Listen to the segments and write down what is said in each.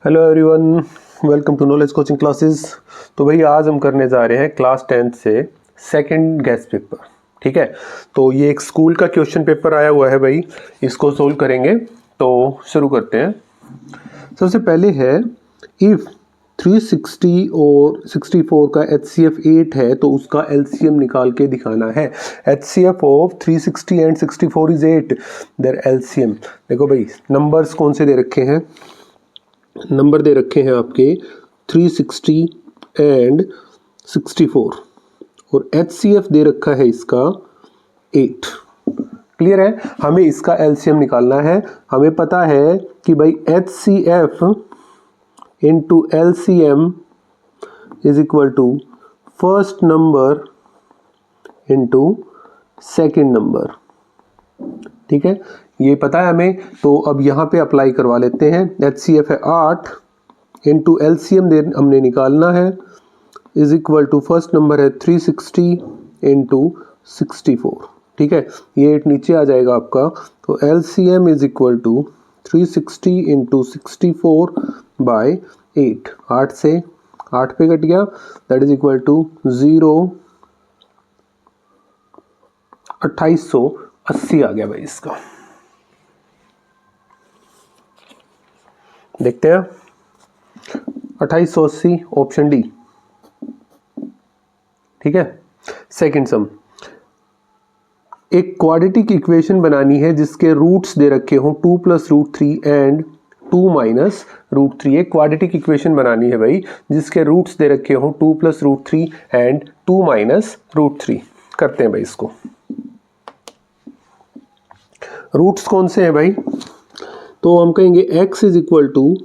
Hello everyone, welcome to knowledge coaching classes. तो भाई आज हम करने जा रहे हैं क्लास 10th से सेकंड गेस्ट पेपर। ठीक है, तो ये एक स्कूल का क्वेश्चन पेपर आया हुआ है भाई, इसको सोल्व करेंगे। तो शुरू करते हैं। सबसे पहले है इफ़ 360 और 64 का HCF 8 है तो उसका LCM निकाल के दिखाना है। HCF of 360 and 64 is 8, their LCM। देखो भाई नंबर्स कौन से दे रखे हैं, नंबर दे रखे हैं आपके 360 एंड 64 और HCF दे रखा है इसका 8। क्लियर है, हमें इसका LCM निकालना है। हमें पता है कि भाई HCF into LCM is equal to first number into second number. ठीक है, ये पता है हमें। तो अब यहाँ पे अप्लाई करवा लेते हैं। HCF है 8 इंटू LCM हमने निकालना है is equal to first number है 360 इंटू 64। ठीक है, ये 8 नीचे आ जाएगा आपका। तो LCM is equal to 360 into 64 by 8। 8 से 8 पे कट गया, दैट इज इक्वल टू 2880 आ गया भाई इसका। देखते हैं 2880 ऑप्शन डी। ठीक है, सेकंड सम, एक क्वाड्रेटिक इक्वेशन बनानी है जिसके रूट्स दे रखे हों 2 + √3 एंड 2 - √3। एक क्वाड्रेटिक इक्वेशन बनानी है भाई जिसके रूट्स दे रखे हों 2 + √3 एंड 2 - √3। करते हैं भाई इसको। रूट्स कौन से हैं भाई, तो हम कहेंगे x इज इक्वल टू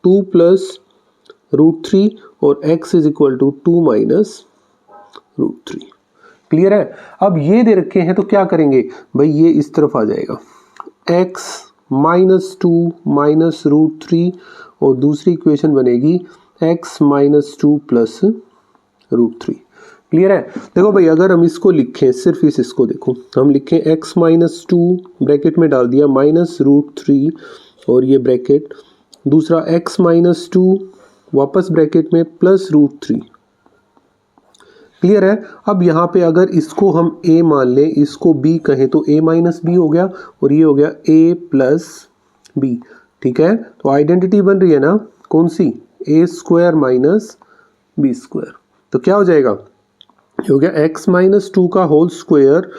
2 + √3 और x is equal to 2 - √3। Clear है। अब ये दे रखे हैं तो क्या करेंगे भाई, ये इस तरफ आ जाएगा x - 2 - √3 और दूसरी इक्वेशन बनेगी x - 2 + √3। क्लियर है। देखो भाई अगर हम इसको लिखें, सिर्फ इसको देखो, हम लिखें x - 2 ब्रैकेट में डाल दिया -√3 और ये ब्रैकेट, दूसरा x - 2 वापस ब्रैकेट में +√3। क्लियर है। अब यहाँ पे अगर इसको हम a मान लें, इसको b कहें तो a - b हो गया और ये हो गया a + b। ठीक है, तो आइडेंटिटी बन रही है ना, कौन सी, a² - b²। तो क्या हो जाएगा, ये हो गया x - 2 का होल स्क्वायर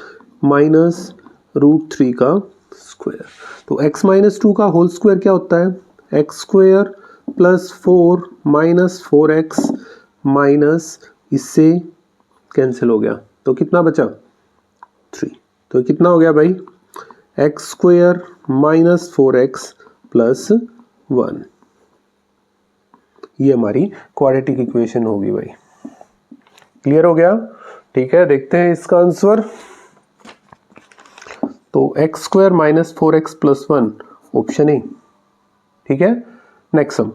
माइनस √3 का स्क्वायर। तो x - 2 का होल स्क्वायर क्या होता है, x² + 4 - 4x माइनस, इससे कैंसिल हो गया तो कितना बचा 3। तो कितना हो गया भाई, x² - 4x + 1। ये हमारी क्वाड्रेटिक इक्वेशन होगी भाई। क्लियर हो गया। ठीक है, देखते हैं इसका आंसर। तो x² - 4x + 1 ऑप्शन ए। ठीक है, नेक्स्ट सम,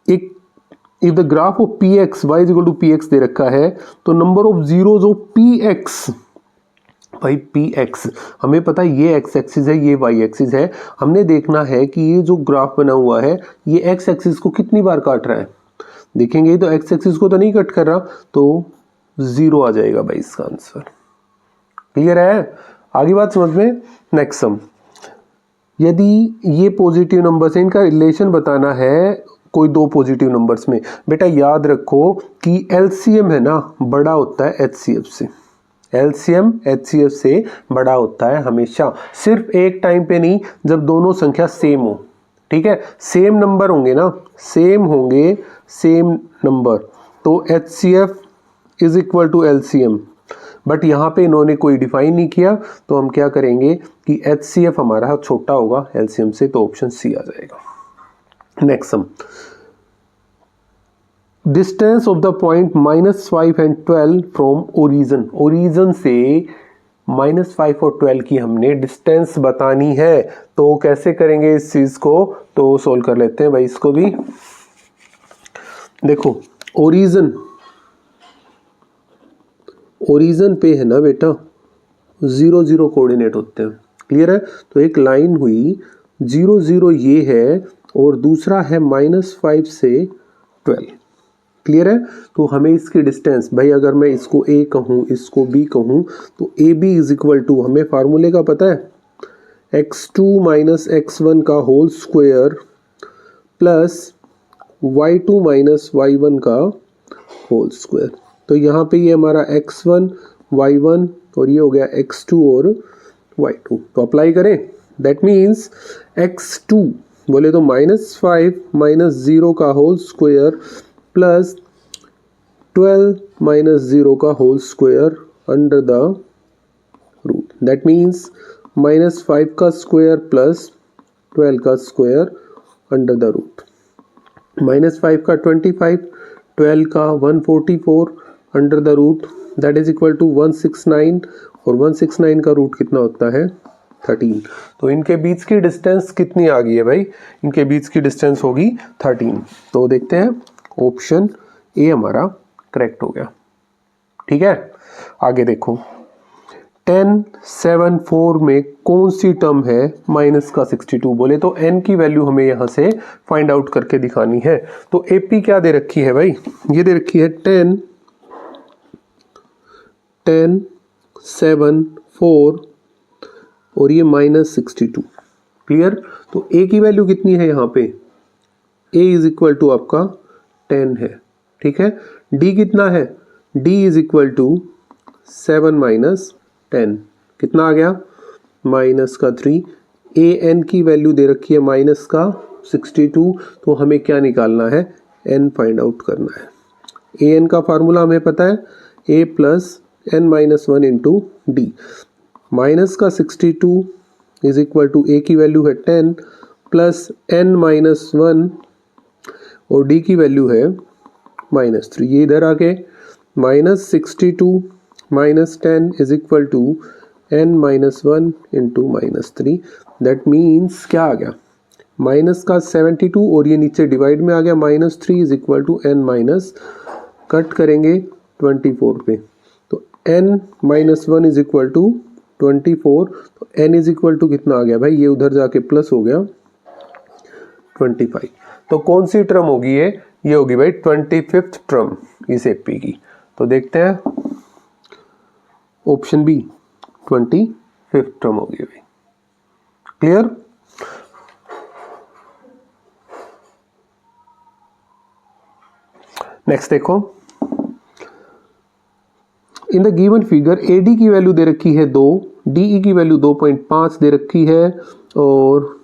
एक if the graph of px y = px दे रखा है तो number of zeros of px। भाई px हमें पता है ये x एक्सिस है, ये y एक्सिस है। हमने देखना है कि ये जो ग्राफ बना हुआ है ये x एक्सिस को कितनी बार काट रहा है। देखेंगे तो x एक्सिस को तो नहीं कट कर रहा, तो 0 आ जाएगा भाई इसका आंसर। क्लियर है, आगे बात समझ में। नेक्स्ट सम, यदि ये पॉजिटिव नंबर्स है, इनका रिलेशन बताना है कोई दो पॉजिटिव नंबर्स में। बेटा याद रखो कि LCM है ना बड़ा होता है HCF से। LCM HCF से बड़ा होता है हमेशा, सिर्फ एक टाइम पे नहीं, जब दोनों संख्या सेम हो। ठीक है, सेम नंबर होंगे ना, सेम होंगे, सेम नंबर, तो HCF is equal to LCM। But यहाँ पे इन्होंने कोई डिफाइन नहीं किया, तो हम क्या करेंगे कि HCF हमारा छोटा होगा LCM से, तो ऑप्शन सी आ जाएगा। Next sum, distance of the point -5 and 12 from origin. Origin से -5 और 12 की हमने डिस्टेंस बतानी है। तो कैसे करेंगे इस चीज को, तो सोल्व कर लेते हैं भाई इसको भी। देखो ओरिजिन पे है ना बेटा 0 0 कोऑर्डिनेट होते हैं। क्लियर है, तो एक लाइन हुई 0 0 ये है और दूसरा है -5 से 12। क्लियर है? तो हमें इसकी डिस्टेंस, भाई अगर मैं इसको a कहूँ, इसको b कहूँ, तो A B is equal to, हमें फार्मूले का पता है, x2 माइनस x1 का whole square plus y2 minus y1 का होल स्क्वायर। तो यहाँ पे ये हमारा x1 y1 और ये हो गया x2 और y2। तो अप्लाई करें, दैट मीन्स x2 बोले तो -5 माइनस 0 का होल स्क्वायर प्लस 12 माइनस 0 का whole square under the root. That means -5 का स्क्वायर प्लस 12 का स्क्वायर अंडर द रूट। -5 का 25, 12 का 144 under the root, that is equal to 169, और 169 का रूट कितना होता है 13। तो इनके बीच की डिस्टेंस कितनी आ गई है भाई? इनके बीच की डिस्टेंस होगी 13। तो देखते हैं, ऑप्शन ए हमारा करेक्ट हो गया। ठीक है, आगे देखो 10, 7, 4 में कौन सी टर्म है माइनस का 62? बोले तो n की वैल्यू हमें यहाँ से फाइंड आउट करके दिखानी है। तो AP क्या दे रखी है भाई? ये दे रखी है 10, 10, 7, 4 और ये -62। क्लियर? तो A की वैल्यू कितनी है यहाँ पे? A इज इक्वल टू आपका 10 है। ठीक है, D कितना है? D is equal to 7 minus 10, कितना आ गया? माइनस का 3। an की वैल्यू दे रखी है माइनस का 62, तो हमें क्या निकालना है? n फाइंड आउट करना है। an का फार्मूला हमें पता है, a plus n minus 1 into D. Minus का 62 इज इक्वल टू a की वैल्यू है 10 प्लस n माइनस 1 और d की वैल्यू है -3। ये इधर आके -62 minus 10 is equal to n minus 1 into -3। That means क्या आ गया? माइनस का 72 और ये नीचे डिवाइड में आ गया, -3 is equal to n minus, cut करेंगे 24 पे, तो n minus 1 is equal to 24। तो n इज इक्वल टू कितना आ गया भाई? ये उधर जाके प्लस हो गया 25। तो कौन सी टर्म होगी ये होगी भाई 25th टर्म इस AP की। तो देखते हैं, ऑप्शन बी 25th टर्म होगी भाई। क्लियर? नेक्स्ट देखो, in the given figure AD की वैल्यू दे रखी है 2, DE की वैल्यू 2.5 दे रखी है और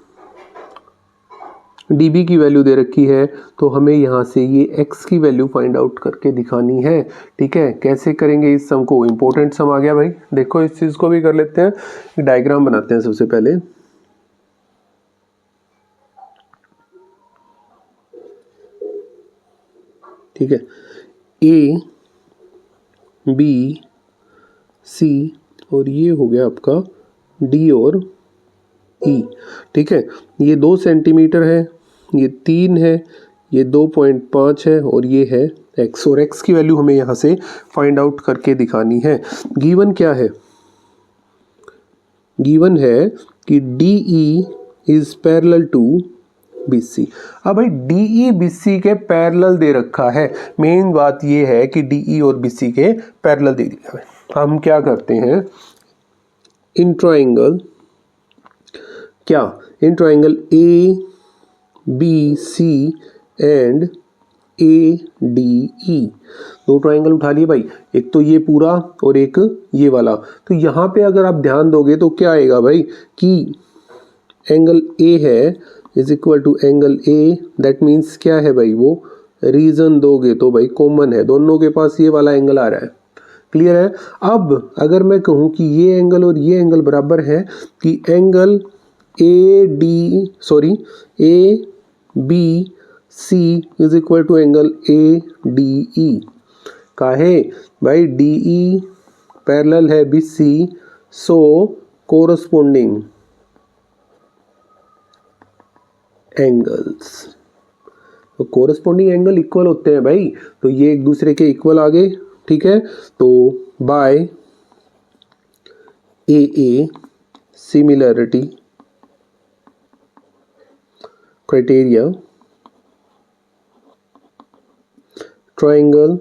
DB की वैल्यू दे रखी है। तो हमें यहाँ से ये x की वैल्यू फाइंड आउट करके दिखानी है। ठीक है, कैसे करेंगे इस सम को? इंपॉर्टेंट सम आ गया भाई। देखो इस चीज को भी कर लेते हैं, डायग्राम बनाते हैं सबसे पहले। ठीक है, A, B, C और ये हो गया आपका D और E। ठीक है, ये 2 सेंटीमीटर है, ये 3 है, ये 2.5 है और ये है x, और x की वैल्यू हमें यहाँ से फाइंड आउट करके दिखानी है। गिवन क्या है? गिवन है कि DE is parallel to BC। अब भाई DE BC के पैरेलल दे रखा है। मेन बात ये है कि DE और BC के पैरेलल दे दिया है। हम क्या करते हैं, इन ट्राइंगल, क्या in triangle ABC and ADE, 2 triangle उठा लिए भाई, एक तो ये पूरा और एक ये वाला। तो यहाँ पे अगर आप ध्यान दोगे तो क्या आएगा भाई कि एंगल A है is equal to angle A। That means क्या है भाई? वो रीजन दोगे तो भाई कॉमन है, दोनों के पास ये वाला एंगल आ रहा है। क्लियर है? अब अगर मैं कहूँ कि ये एंगल और ये एंगल बराबर है, कि angle ABC is equal to angle ADE। काहे भाई? DE पैरेलल है BC, सो कोरस्पोंडिंग एंगल्स, तो कोरस्पोंडिंग एंगल इक्वल होते हैं भाई, तो ये एक दूसरे के इक्वल आ गए। ठीक है, तो by AA similarity criteria triangle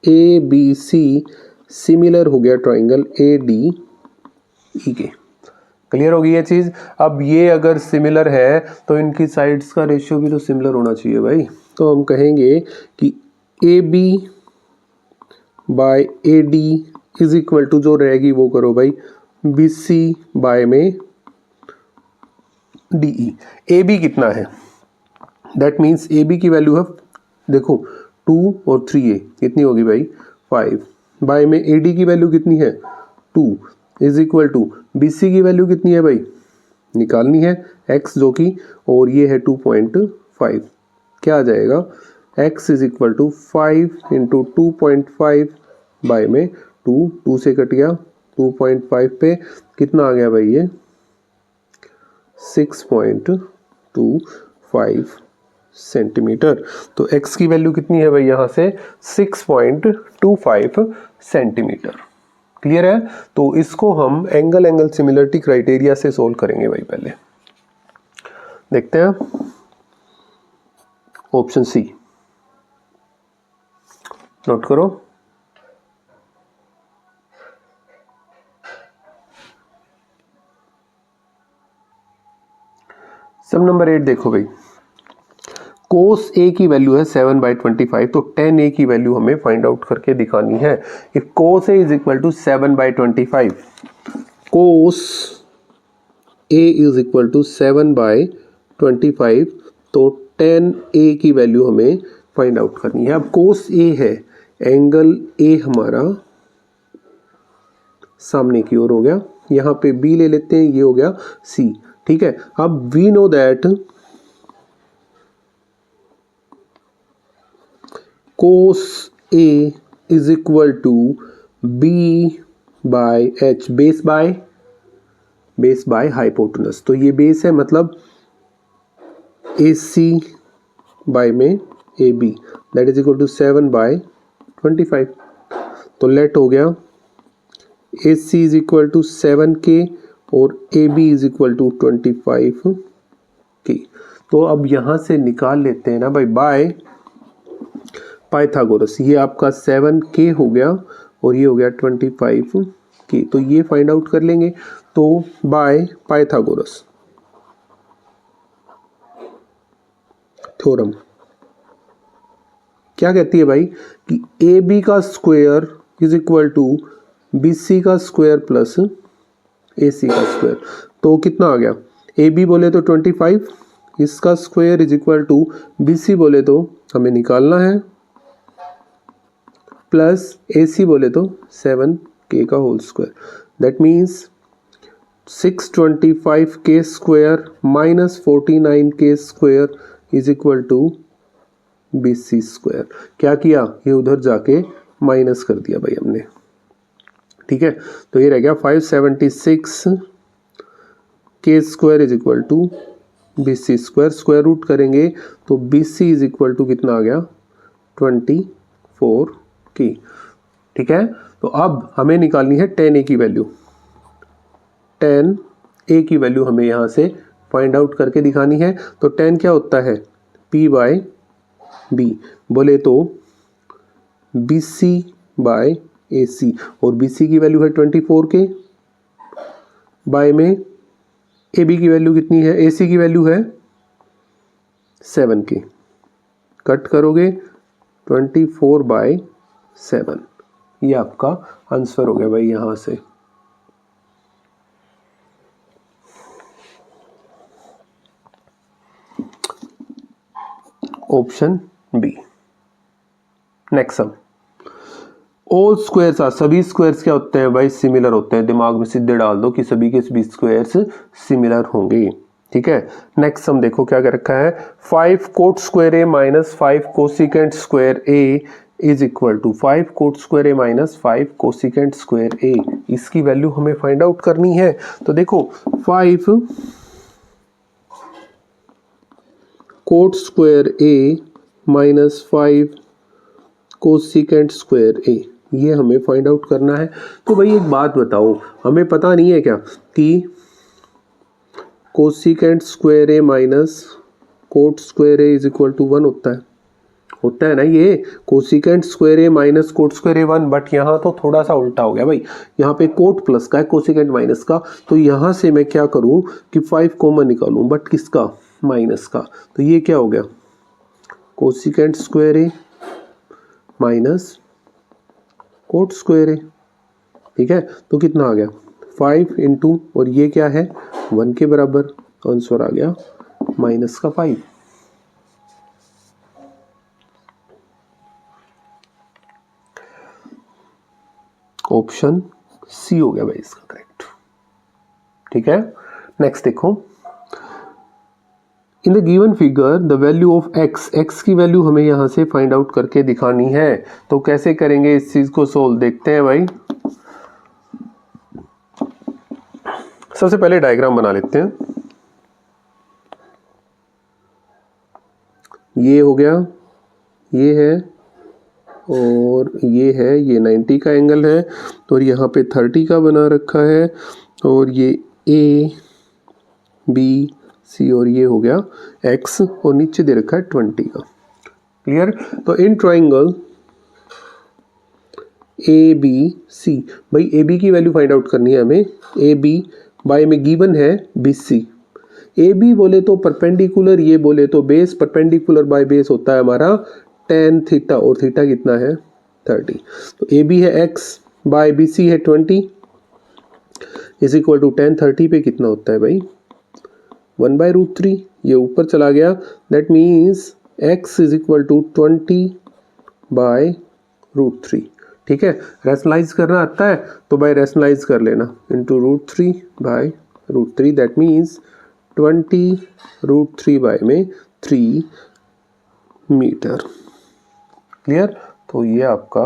A B C similar हो गया ट्राइंगल ए डी ई के। क्लियर होगी ये चीज। अब ये अगर सिमिलर है तो इनकी साइड्स का रेशियो भी तो सिमिलर होना चाहिए भाई। तो हम कहेंगे कि A B by A D is equal to, जो रहेगी वो करो भाई, बी सी बाय में डी ई। ए बी कितना है, दैट मीन्स ए बी की वैल्यू है, देखो 2 और 3a कितनी होगी भाई 5, बाय में ए डी की वैल्यू कितनी है 2 is equal to B C की वैल्यू कितनी है भाई, निकालनी है x जो कि, और ये है 2.5, क्या आ जाएगा x is equal to 5 into 2.5 by में 2 से कट गया 2.5 पे कितना आ गया भाई ये 6.25 सेंटीमीटर। तो x की वैल्यू कितनी है भाई यहाँ से 6.25 सेंटीमीटर। क्लियर है। तो इसको हम एंगल सिमिलरिटी क्राइटेरिया से सोल्व करेंगे भाई। पहले देखते हैं ऑप्शन सी, नोट करो। सम नंबर 8 देखो भाई, कोस ए की वैल्यू है 7/25, तो tan ए की वैल्यू हमें फाइंड आउट करके दिखानी है। If cos A is equal to 7/25, cos A is equal to 7/25, तो tan ए की वैल्यू हमें फाइंड आउट करनी है। अब कोस ए है, एंगल ए हमारा सामने की ओर हो गया, यहाँ पे बी ले लेते हैं, ये हो गया सी। ठीक है। अब we know that cos A is equal to B by H, base by hypotenuse. तो ये बेस है, मतलब AC बाय में AB, that is equal to 7/25। तो लेट हो गया AC is equal to 7K और AB is equal to 25K। तो अब यहां से निकाल लेते हैं ना भाई बाय पाइथागोरस। ये आपका 7K हो गया और ये हो गया 25K, तो ये फाइंड आउट कर लेंगे। तो बाय पाइथागोरस थ्योरम क्या कहती है भाई कि AB का square is equal to BC का स्क्वायर प्लस AC का स्क्वायर। तो कितना आ गया, AB बोले तो 25, इसका square is equal to BC बोले तो हमें निकालना है, प्लस AC बोले तो 7K का whole square. That means 625K square minus 49K square is equal to BC square. क्या किया, ये उधर जाके माइनस कर दिया भाई हमने। ठीक है। तो ये रह गया 576K square is equal to BC square. Square root करेंगे तो BC इज इक्वल टू कितना आ गया 24K। ठीक है। तो अब हमें निकालनी है tan A की वैल्यू। tan A की वैल्यू हमें यहाँ से फाइंड आउट करके दिखानी है। तो tan क्या होता है P/B, बोले तो BC बाय AC, और BC की वैल्यू है 24K, बाय में AB की वैल्यू कितनी है, AC की वैल्यू है 7K। कट करोगे 24/7, ये आपका आंसर हो गया भाई यहां से। Option B. Next sum, all squares are, सभी स्क्वायर्स क्या होते हैं भाई सिमिलर होते हैं। दिमाग में सीधे डाल दो कि सभी के सभी स्क्वायर्स सिमिलर होंगे। ठीक है। नेक्स्ट सम देखो क्या कर रखा है, 5 cot square A minus 5 cosecant square A is equal to 5 cot square A minus 5 cosecant square A. इसकी वैल्यू हमें फाइंड आउट करनी है। तो देखो 5 cot square A minus 5 cosecant square ए, ये हमें फाइंड आउट करना है। तो भाई एक बात बताओ, हमें पता नहीं है क्या कि cosecant square A minus cot square A is equal to 1 होता है ना ये, cosecant square A minus cot square A 1, but यहाँ तो थोड़ा सा उल्टा हो गया भाई, यहाँ पे कोट प्लस का है कोसिकेंट माइनस का, तो यहाँ से मैं क्या करूँ कि 5 कॉमन निकालूँ, बट किसका, माइनस का, तो ये क्या हो गया cosecant square A minus cot square ए, ठीक है, तो कितना आ गया 5 इंटू, और ये क्या है 1 के बराबर, आंसर आ गया माइनस का 5। ऑप्शन सी हो गया भाई इसका करेक्ट, ठीक है। नेक्स्ट देखो, in the given figure the value of x, x की वैल्यू हमें यहां से फाइंड आउट करके दिखानी है, तो कैसे करेंगे इस चीज को सोल्व, देखते हैं भाई। सबसे पहले डायग्राम बना लेते हैं, ये हो गया, ये है और ये है, ये 90 का एंगल है, और यहाँ पे 30 का बना रखा है, और ये ए बी सी, और ये हो गया एक्स, और नीचे दे रखा है 20 का, क्लियर। तो इन ट्राइंगल ए बी सी, भाई ए बी की वैल्यू फाइंड आउट करनी है हमें, ए बी बाय में गिवन है बी सी, ए बी बोले तो परपेंडिकुलर, ये बोले तो बेस, परपेंडिकुलर बाय बेस होता है हमारा tan थीटा, और थीटा कितना है 30, तो ए बी है x बाय बी सी है 20 इज इक्वल टू tan 30 पे कितना होता है भाई 1/√3, ये ऊपर चला गया, that means x is equal to 20/√3, ठीक है। रैशनलाइज करना आता है तो भाई रैशनलाइज कर लेना, इंटू √3/√3, दैट मीन्स 20√3 बाय में 3 मीटर, क्लियर। तो ये आपका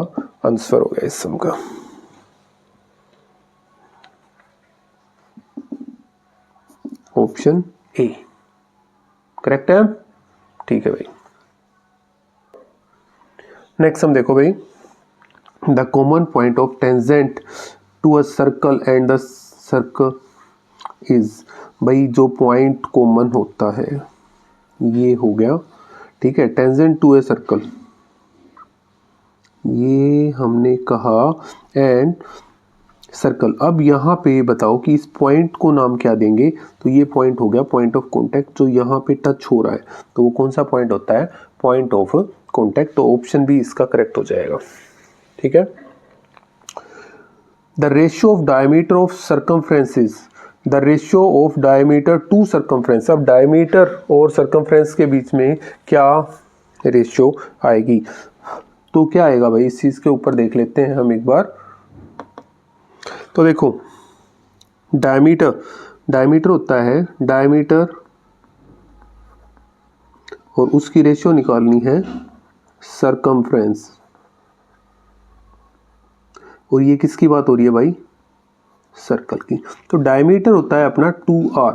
आंसर हो गया इस सम का। ऑप्शन ए करेक्ट है, ठीक है भाई। नेक्स्ट हम देखो भाई, the common point of tangent to a circle and the circle is, भाई जो पॉइंट कॉमन होता है ये हो गया, ठीक है, टेंजेंट टू ए सर्कल, ये हमने कहा, एंड सर्कल। अब यहाँ पे बताओ कि इस पॉइंट को नाम क्या देंगे, तो ये पॉइंट हो गया पॉइंट ऑफ कांटेक्ट, जो यहाँ पे टच हो रहा है, तो वो कौन सा पॉइंट होता है, पॉइंट ऑफ कांटेक्ट, तो ऑप्शन बी इसका करेक्ट हो जाएगा, ठीक है। The ratio of diameter of circumferences, the ratio of diameter to circumference, अब डायमीटर और सर्कमफ्रेंस के बीच में क्या रेशियो आएगी, तो क्या आएगा भाई, इस चीज के ऊपर देख लेते हैं हम एक बार। तो देखो डायमीटर होता है डायमीटर, और उसकी रेशियो निकालनी है सर्कमफ्रेंस, और ये किसकी बात हो रही है भाई, सर्कल की। तो डायमीटर होता है अपना 2r,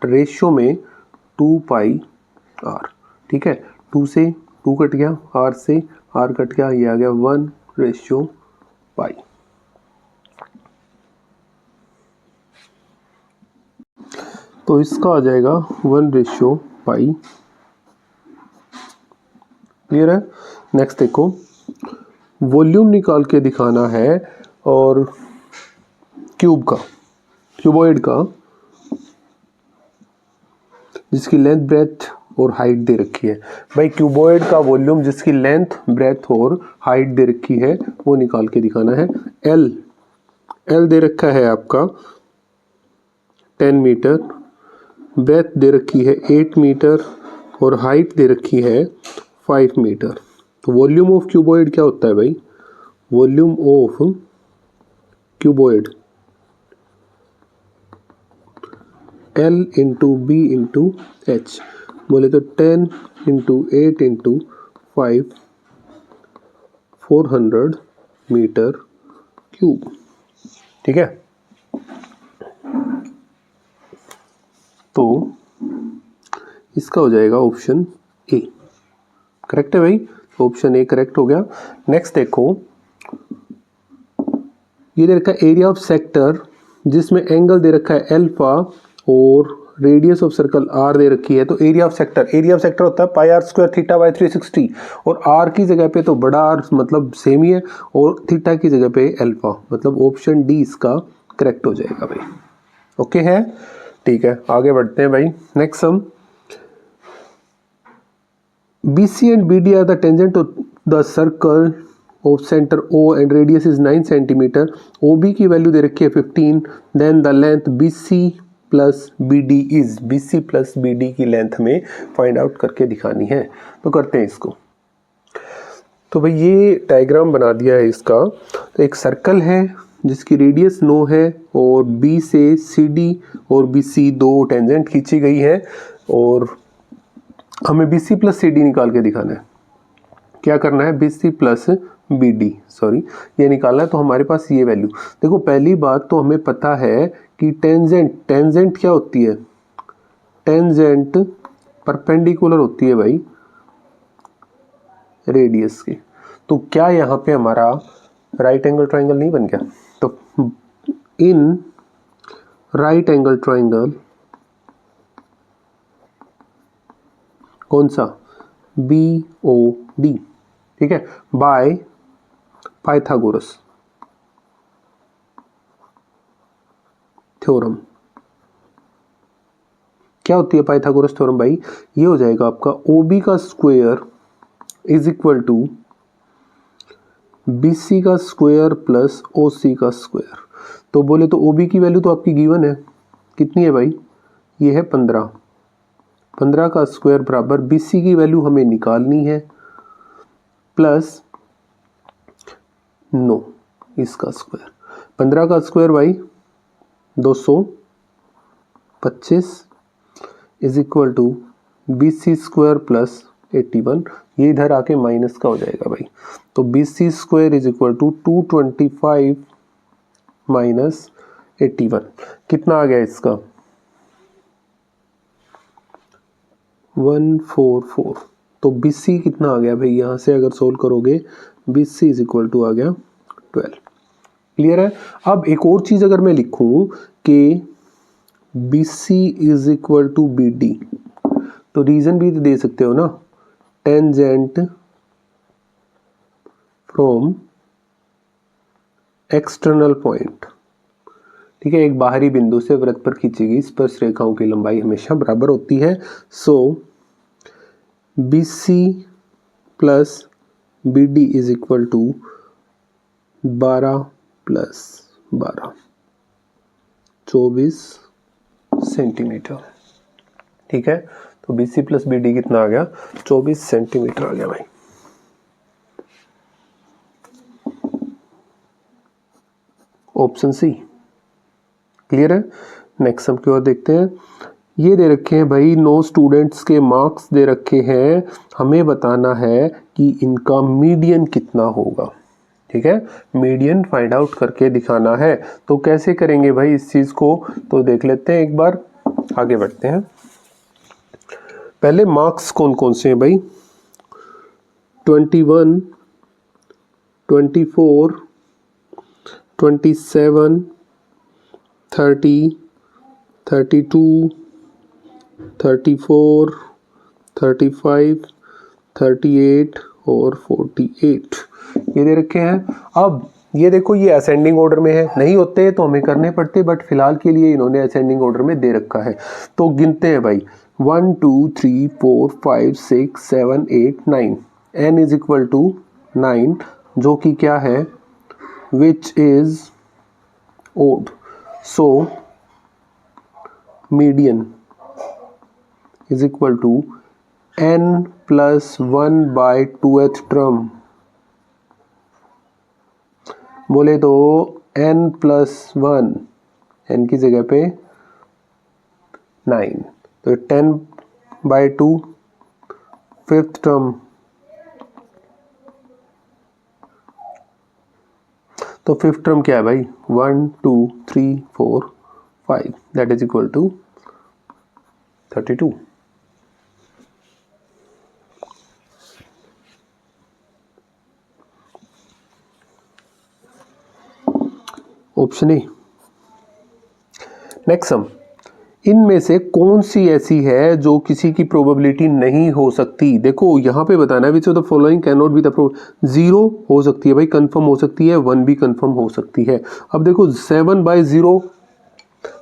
रेशियो में 2πr, ठीक है, 2 से 2 कट गया, r से r कट गया, ये आ गया 1/π। तो इसका आ जाएगा 1/π, क्लियर है। नेक्स्ट देखो, वॉल्यूम निकाल के दिखाना है, और क्यूबॉइड का जिसकी लेंथ ब्रेथ और हाइट दे रखी है, भाई क्यूबॉइड का वॉल्यूम जिसकी लेंथ ब्रेथ और हाइट दे रखी है वो निकाल के दिखाना है। एल दे रखा है आपका 10 मीटर, ब्रेथ दे रखी है 8 मीटर, और हाइट दे रखी है 5 मीटर। तो वॉल्यूम ऑफ क्यूबॉइड क्या होता है भाई, volume of cuboid L into B into H, बोले तो 10 इंटू 8 इंटू 5, 400 मीटर क्यूब, ठीक है। तो इसका हो जाएगा ऑप्शन ए, करेक्ट है भाई, ऑप्शन ए करेक्ट हो गया। नेक्स्ट देखो, ये दे रखा है एरिया ऑफ सेक्टर जिसमें एंगल दे रखा है अल्फा और रेडियस ऑफ सर्कल आर दे रखी है, तो एरिया ऑफ सेक्टर होता है pi R square theta by 360, और आर की जगह पे तो बड़ा आर मतलब सेम ही है, और थीटा की जगह पे अल्फा, मतलब ऑप्शन डी इसका करेक्ट हो जाएगा भाई। ओके है, ठीक है, आगे बढ़ते हैं भाई। Next sum, BC and BD are the tangent of the circle of center O and radius is 9 cm. OB की वैल्यू दे रखी है 15, then the length BC plus BD is, BC plus BD की लेंथ में find out करके दिखानी है। तो करते हैं इसको। तो भाई ये डायग्राम बना दिया है इसका। तो एक सर्कल है जिसकी रेडियस 9 है और B से CD और BC दो टेंजेंट खींची गई है, और हमें BC प्लस CD निकाल के दिखाना है। क्या करना है, BC प्लस BD, सॉरी ये निकालना है। तो हमारे पास ये वैल्यू देखो, पहली बात तो हमें पता है कि टेंजेंट क्या होती है, टेंजेंट परपेंडिकुलर होती है भाई रेडियस की। तो क्या यहाँ पे हमारा राइट एंगल ट्राइंगल नहीं बन गया? तो इन राइट एंगल ट्राइंगल कौन सा, BOD, ठीक है, बाय पाइथागोरस थ्योरम। क्या होती है पाइथागोरस थ्योरम भाई? ये हो जाएगा आपका OB का square is equal to BC का स्क्वायर प्लस OC का स्क्वायर। तो बोले तो OB की वैल्यू तो आपकी गिवन है, कितनी है भाई? ये है 15, 15 का स्क्वायर बराबर BC की वैल्यू हमें निकालनी है प्लस 9 इसका स्क्वायर। 15 का स्क्वायर भाई 225 is equal to BC square plus 81, ये इधर आके माइनस का हो जाएगा भाई। तो BC square is equal to 225 minus 81, कितना आ गया इसका? 144। तो BC कितना आ गया भाई? यहाँ से अगर सोल्व करोगे BC इज इक्वल टू आ गया 12। क्लियर है? अब एक और चीज अगर मैं लिखूं कि BC is equal to BD, तो रीजन भी दे सकते हो ना, टेंजेंट फ्रॉम एक्सटर्नल पॉइंट, ठीक है, एक बाहरी बिंदु से वृत्त पर खींची गई स्पर्श रेखाओं की लंबाई हमेशा बराबर होती है। So BC plus BD is equal to 12 plus 12, 24 centimetre, ठीक है। तो BC प्लस BD कितना आ गया? 24 सेंटीमीटर आ गया भाई। Option C. क्लियर है? नेक्स्ट सम की ओर देखते हैं। ये दे रखे हैं भाई 9 स्टूडेंट्स के मार्क्स दे रखे हैं, हमें बताना है कि इनका मीडियन कितना होगा, ठीक है, मीडियन फाइंड आउट करके दिखाना है। तो कैसे करेंगे भाई इस चीज को? तो देख लेते हैं, एक बार आगे बढ़ते हैं। पहले मार्क्स कौन कौन से हैं भाई? 21, 24, 27, 30, 32, 34, 35, 38 और 48 ये दे रखे हैं। अब ये देखो, ये असेंडिंग ऑर्डर में है, नहीं होते तो हमें करने पड़ते, बट फिलहाल के लिए इन्होंने असेंडिंग ऑर्डर में दे रखा है। तो गिनते हैं भाई, 1 2 3 4 5 6 7 8 9, n इज इक्वल टू 9, जो कि क्या है, which is odd. So median is equal to n plus 1 by 2th term, बोले तो n प्लस 1, n की जगह पे 9, तो 10 बाय 2 5th टर्म, तो 5th टर्म क्या है भाई? 1 2 3 4 5, that is equal to 32। Option A. Next sum, इनमें से कौन सी ऐसी है जो किसी की प्रोबेबिलिटी नहीं हो सकती। देखो यहाँ पे बताना है विच of the following can not be the probability. 0 हो सकती है भाई, कंफर्म हो सकती है, 1 भी कंफर्म हो सकती है। अब देखो 7/0,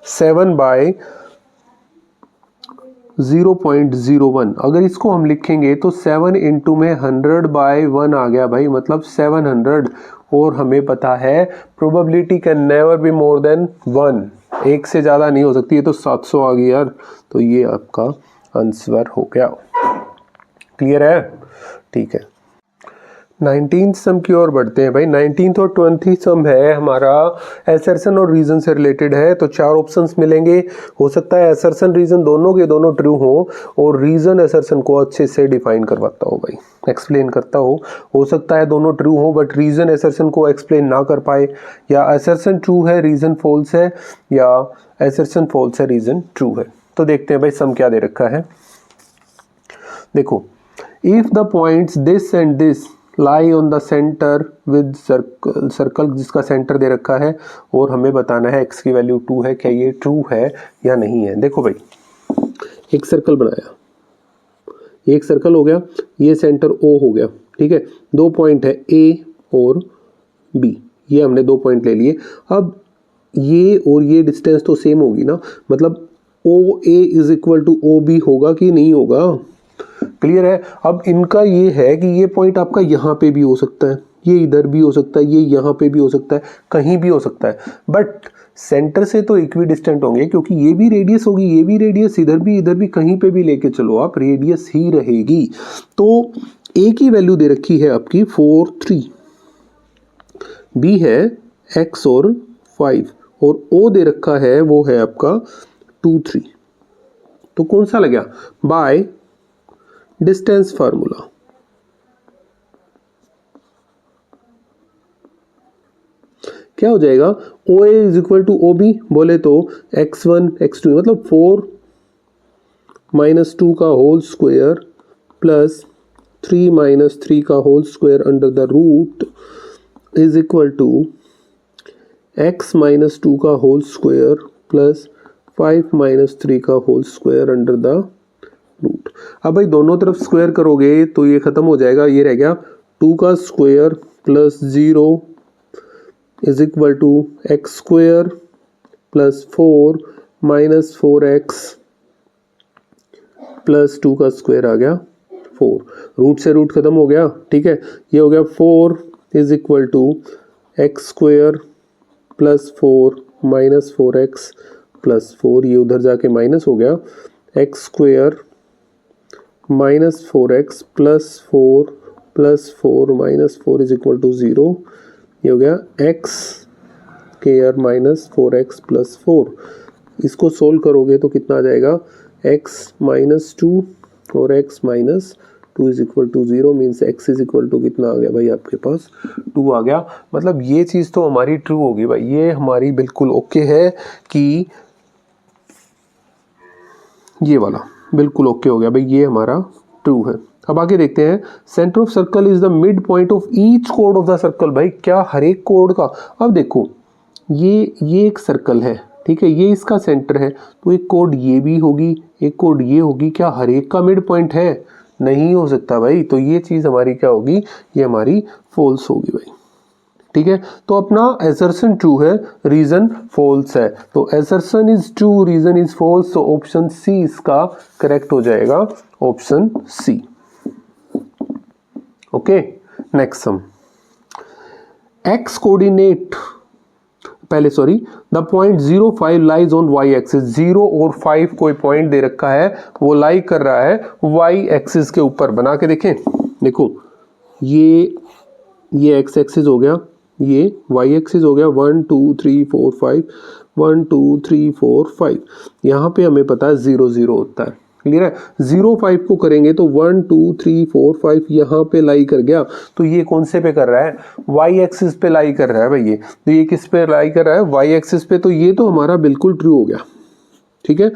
7/0.01, अगर इसको हम लिखेंगे तो 7 इंटू में 100/1 आ गया भाई, मतलब 700। और हमें पता है probability can never be more than 1, एक से ज़्यादा नहीं हो सकती। ये तो 700 आ गई यार, तो ये आपका आंसर हो गया। क्लियर है? ठीक है, 19th सम की ओर बढ़ते हैं भाई। 19th और 20th सम है हमारा एसर्शन और रीजन से रिलेटेड है। तो 4 ऑप्शंस मिलेंगे। हो सकता है एसर्शन रीजन दोनों के दोनों ट्रू हो और रीजन एसर्शन को अच्छे से डिफाइन करवाता हो भाई, एक्सप्लेन करता हो सकता है दोनों ट्रू हो बट रीजन एसर्शन को एक्सप्लेन ना कर पाए, या एसर्शन ट्रू है रीजन फॉल्स है, या एसर्शन फॉल्स है रीजन ट्रू है। तो देखते हैं भाई सम क्या दे रखा है। देखो, if the points this and this lie on the centre with circle, जिसका सेंटर दे रखा है और हमें बताना है x की वैल्यू 2 है, क्या ये ट्रू है या नहीं है। देखो भाई, एक सर्कल बनाया, ये एक सर्कल हो गया, ये सेंटर O हो गया, ठीक है। 2 पॉइंट है A और B, ये हमने 2 पॉइंट ले लिए। अब ये और ये डिस्टेंस तो सेम होगी ना, मतलब OA is equal to OB होगा कि नहीं होगा। क्लियर है? अब इनका ये है कि ये पॉइंट आपका यहाँ पे भी हो सकता है, ये इधर भी हो सकता है, ये यहाँ पे भी हो सकता है, कहीं भी हो सकता है, बट सेंटर से तो इक्वी डिस्टेंट होंगे क्योंकि ये भी रेडियस होगी, ये भी रेडियस, इधर भी, कहीं पे भी लेके चलो आप, रेडियस ही रहेगी। तो ए की वैल्यू दे रखी है आपकी 4, 3, बी है x और 5 और ओ दे रखा है वो है आपका 2, 3। तो कौन सा लगा? By distance formula. क्या हो जाएगा? OA is equal to OB, बोले तो x1 x2 मतलब 4 - 2 का होल स्क्वायर प्लस 3 - 3 का whole square under the root is equal to x - 2 का होल स्क्वायर प्लस 5 - 3 का whole square under the root. अब भाई दोनों तरफ स्क्वायर करोगे तो ये खत्म हो जाएगा, ये रह गया 2 का square plus 0 is equal to x square plus 4 - 4x plus 2 का स्क्वायर आ गया 4। रूट से रूट खत्म हो गया, ठीक है। ये हो गया 4 is equal to x square plus 4 - 4x plus 4, ये उधर जाके माइनस हो गया, x square minus 4x plus 4 plus 4 minus 4 is equal to 0। ये हो गया x square minus 4x plus 4। इसको सोल्व करोगे तो कितना आ जाएगा? x - 2 और x - 2 is equal to 0 means x is equal to कितना आ गया भाई आपके पास? 2 आ गया। मतलब ये चीज़ तो हमारी ट्रू होगी भाई, ये हमारी बिल्कुल ओके है कि ये वाला बिल्कुल ओके हो गया भाई, ये हमारा ट्रू है। अब आगे देखते हैं, centre of circle is the mid point of each code of the circle. भाई क्या हर एक कोड का? अब देखो ये एक सर्कल है, ठीक है, ये इसका सेंटर है, तो एक कोड ये भी होगी, एक कोड ये होगी, क्या हर एक का मिड पॉइंट है? नहीं हो सकता भाई। तो ये चीज़ हमारी क्या होगी? ये हमारी फॉल्स होगी भाई, ठीक है। तो अपना एसर्शन ट्रू है, रीजन फॉल्स है। तो assertion is true, reason is false, तो ऑप्शन सी इसका करेक्ट हो जाएगा, option C. Okay, next sum. X coordinate, पहले sorry, the point 0, 5 lies on Y axis. 0 और 5 कोई पॉइंट दे रखा है, वो लाई कर रहा है वाई एक्सिस के ऊपर। बना के देखें, देखो ये एक्स एक्सिस हो गया, ये वाई एक्सिस हो गया, 1 2 3 4 5, 1 2 3 4 5। यहाँ पे हमें पता है 0 0 होता है, क्लियर है। 0 5 को करेंगे तो 1 2 3 4 5 यहाँ पे लाई कर गया। तो ये कौन से पे कर रहा है? वाई एक्सिस पे लाई कर रहा है भाई। ये तो ये किस पे लाई कर रहा है? वाई एक्सिस पे। तो ये तो हमारा बिल्कुल ट्रू हो गया, ठीक है।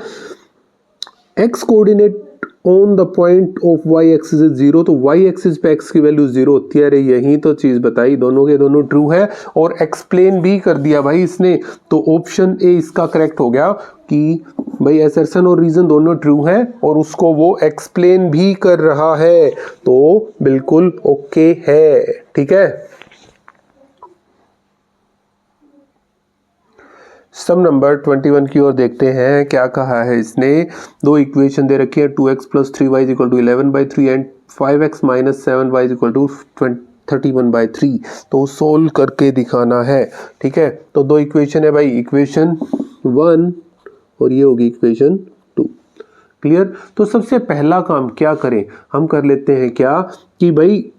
X coordinate on the point of y axis is 0, तो वाई एक्सिस पे एक्स की वैल्यू 0 होती है। अरे यही तो चीज बताई, दोनों के दोनों ट्रू है और एक्सप्लेन भी कर दिया भाई इसने। तो ऑप्शन ए इसका करेक्ट हो गया कि भाई असर्शन और रीजन दोनों ट्रू है और उसको वो एक्सप्लेन भी कर रहा है, तो बिल्कुल ओके है। ठीक है, सम नंबर 21 की ओर देखते हैं। क्या कहा है इसने, दो इक्वेशन दे रखी है 2x + 3y = 11/3 and 5x - 7y = 31/3, तो सोल्व करके दिखाना है। ठीक है, तो दो इक्वेशन है भाई, इक्वेशन 1 और ये होगी इक्वेशन 2। क्लियर। तो सबसे पहला काम क्या करें, हम कर लेते हैं क्या कि भाई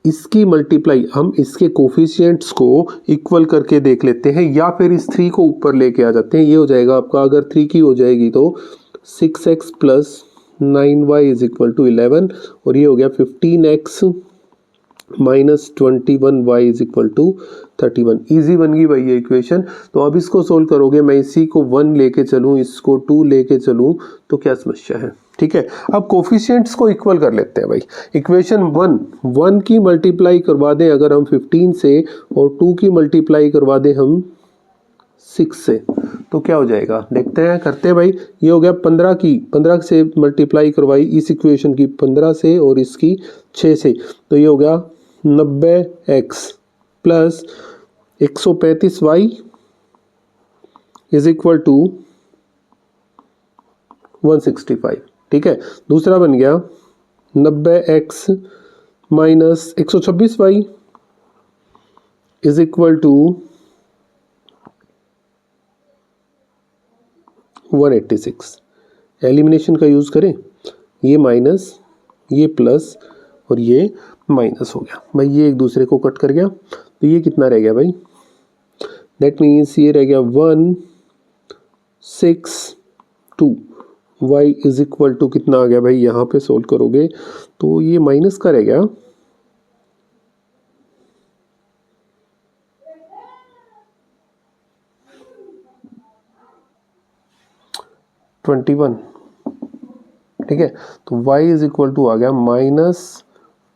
इसकी मल्टीप्लाई, हम इसके कोफिशिएंट्स को इक्वल करके देख लेते हैं, या फिर इस 3 को ऊपर लेके आ जाते हैं। ये हो जाएगा आपका, अगर 3 की हो जाएगी तो 6x + 9y = 11, और ये हो गया 15x - 21y = 31। ईजी बन गई भाई ये इक्वेशन। तो अब इसको सोल्व करोगे, मैं इसी को 1 लेके चलूँ, इसको 2 लेके चलूँ, तो क्या समस्या है। ठीक है, अब कोफिशिएंट्स को इक्वल कर लेते हैं भाई। इक्वेशन 1 की मल्टीप्लाई करवा दें अगर हम 15 से, और 2 की मल्टीप्लाई करवा दें हम 6 से, तो क्या हो जाएगा, देखते हैं, करते हैं भाई। ये हो गया 15 से मल्टीप्लाई करवाई इस इक्वेशन की 15 से और इसकी 6 से, तो ये हो गया 90x + 135y = 165। ठीक है, दूसरा बन गया 90x - 126y = 186। एलिमिनेशन का यूज़ करें, ये माइनस, ये प्लस और ये माइनस हो गया भाई, ये एक दूसरे को कट कर गया, तो ये कितना रह गया भाई, दैट मीन्स ये रह गया 162। y = कितना आ गया भाई, यहाँ पे सोल्व करोगे तो ये माइनस का रह गया 21। ठीक है, तो y = आ गया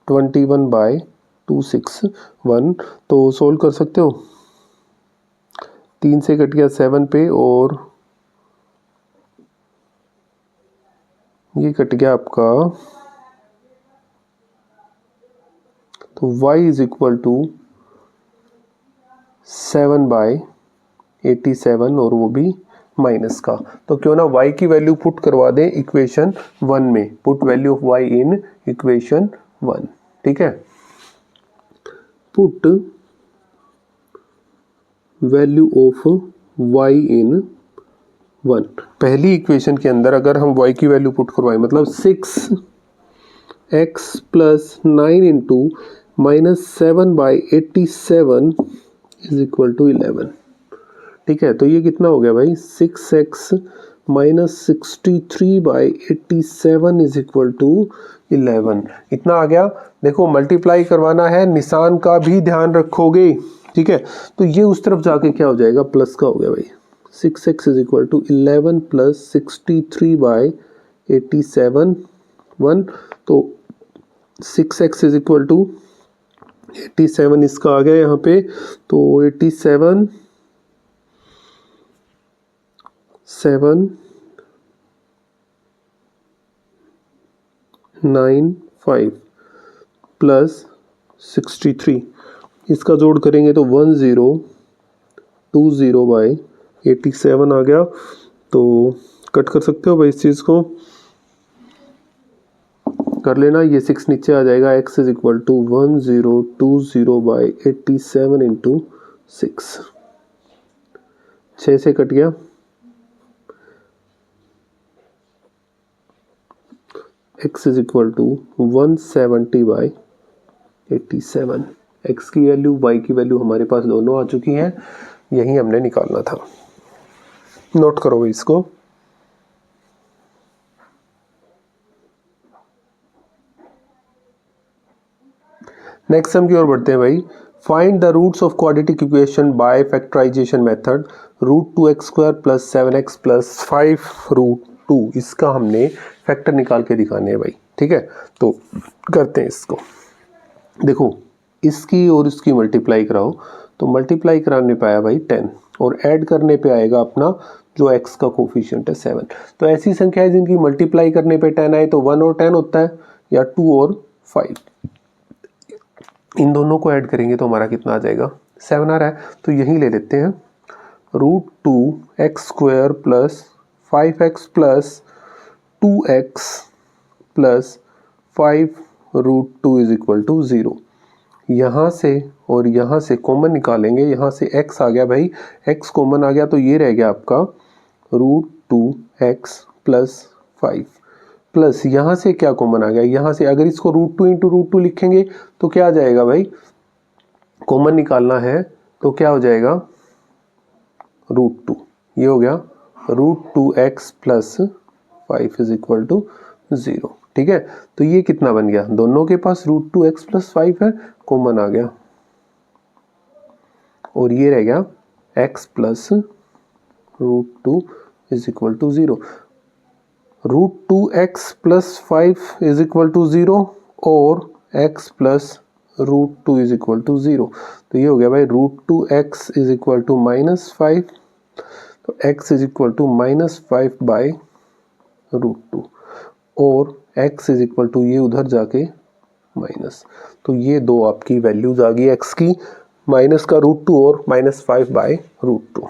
-21/261। तो सोल्व कर सकते हो, 3 से कट गया 7 पे, और ये कट गया आपका, तो y = 7/87, और वो भी माइनस का। तो क्यों ना y की वैल्यू पुट करवा दें इक्वेशन 1 में, put value of y in equation 1। ठीक है, put value of y in 1। पहली इक्वेशन के अंदर अगर हम y की वैल्यू पुट करवाएं, मतलब 6x + 9 × -7/87 = 11। ठीक है, तो ये कितना हो गया भाई, 6x - 63/87 = 11। इतना आ गया। देखो मल्टीप्लाई करवाना है, निशान का भी ध्यान रखोगे। ठीक है, तो ये उस तरफ जाके क्या हो जाएगा, प्लस का हो गया भाई। 6x = 11 + 63/87 1, तो 6x = 87 इसका आ गया यहाँ पे, तो 87 7 9 5 + 63, इसका जोड़ करेंगे तो 1020/87 आ गया। तो कट कर सकते हो भाई इस चीज़ को, कर लेना, ये 6 नीचे आ जाएगा। x = 1020/87 × 6, 6 से कट गया, x = 170/87। x की वैल्यू, y की वैल्यू हमारे पास दोनों आ चुकी हैं, यही हमने निकालना था। नोट करो इसको। नेक्स्ट सम की ओर बढ़ते हैं भाई। Find the roots of quadratic equation by factorisation method, √2x² + 7x + 5√2। इसका हमने फैक्टर निकाल के दिखाने हैं भाई। ठीक है, तो करते हैं इसको। देखो इसकी और इसकी मल्टीप्लाई कराओ, तो मल्टीप्लाई कराने पे आया भाई 10, और ऐड करने पे आएगा अपना जो x का कोफिशिएंट है 7। तो ऐसी संख्या है जिनकी मल्टीप्लाई करने पे 10 आए तो 1 और 10 होता है, या 2 और 5। इन दोनों को ऐड करेंगे तो हमारा कितना आ जाएगा, 7 आ रहा है। तो यही ले लेते हैं, √2x² plus 5x plus 2x plus 5√2 is equal to 0। यहाँ से और यहाँ से कॉमन निकालेंगे, यहाँ से x आ गया भाई, x कॉमन आ गया तो ये रह गया आपका √2x प्लस 5 प्लस यहाँ से क्या कॉमन आ गया, यहाँ से अगर इसको √2 इंटू √2 लिखेंगे तो क्या आ जाएगा भाई, कॉमन निकालना है तो क्या हो जाएगा √2, ये हो गया √2x plus 5 is equal to 0। ठीक है, तो ये कितना बन गया, दोनों के पास √2x प्लस 5 है, कॉमन आ गया, और ये रह गया x plus √2 is equal to 0। √2x plus 5 is equal to 0 और x plus √2 is equal to 0। तो ये हो गया भाई √2x इज इक्वल टू -5, तो x is equal to -5 by √2 और x इज इक्वल टू ये उधर जाके माइनस। तो ये दो आपकी वैल्यूज आ गई x की, माइनस का √2 और -5 बाई √2।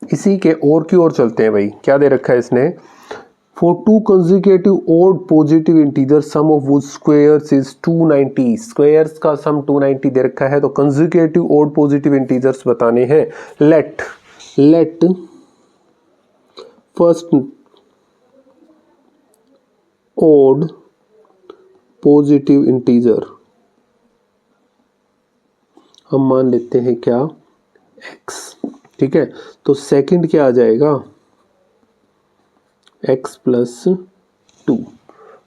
इसी के और की ओर चलते हैं भाई, क्या दे रखा है इसने, for 2 consecutive odd positive integers sum of whose squares is 290। Squares का सम 290 दे रखा है, तो consecutive odd positive integers बताने हैं। let first odd positive integer हम मान लेते हैं क्या, x। ठीक है, तो सेकंड क्या आ जाएगा, x प्लस 2।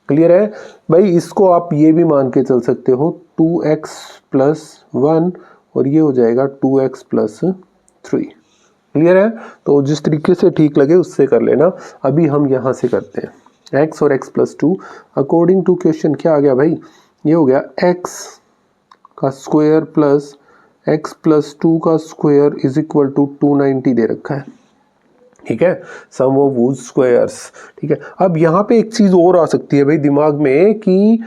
क्लियर है भाई, इसको आप ये भी मान के चल सकते हो 2x प्लस 1 और ये हो जाएगा 2x प्लस 3। क्लियर है, तो जिस तरीके से ठीक लगे उससे कर लेना। अभी हम यहाँ से करते हैं x और x plus 2 according to question क्या आ गया भाई, ये हो गया x का स्क्वायर प्लस x प्लस 2 का स्क्वायर इज इक्वल टू 290 दे रखा है। ठीक है, सम ऑफ वूज स्क्वायर्स। ठीक है, अब यहाँ पे एक चीज और आ सकती है भाई दिमाग में कि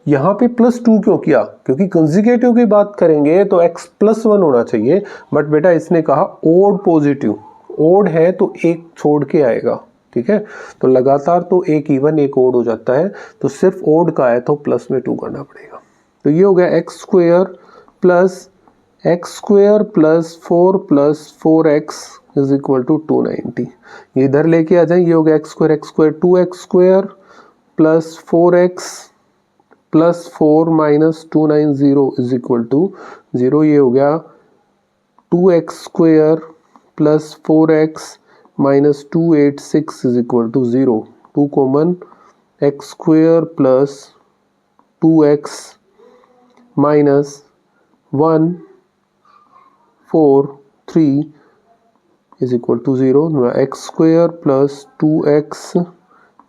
यहाँ पे +2 क्यों किया, क्योंकि कंसेक्यूटिव की बात करेंगे तो x +1 होना चाहिए, बट बेटा इसने कहा ओड पॉजिटिव, ओड है तो एक छोड़ के आएगा। ठीक है, तो लगातार तो एक इवन एक ओड हो जाता है, तो सिर्फ ओड का है तो प्लस में 2 करना पड़ेगा। तो ये हो गया x² plus x² plus 4 plus 4x is equal to 290। ये इधर लेके आ जाए, ये हो गया x² 2x² plus 4x plus 4 minus 290 is equal to 0। ये हो गया 2x² plus 4x minus 286 is equal to 0। 2 common, x² plus 2x minus 1 4 3 is equal to 0। x² plus 2x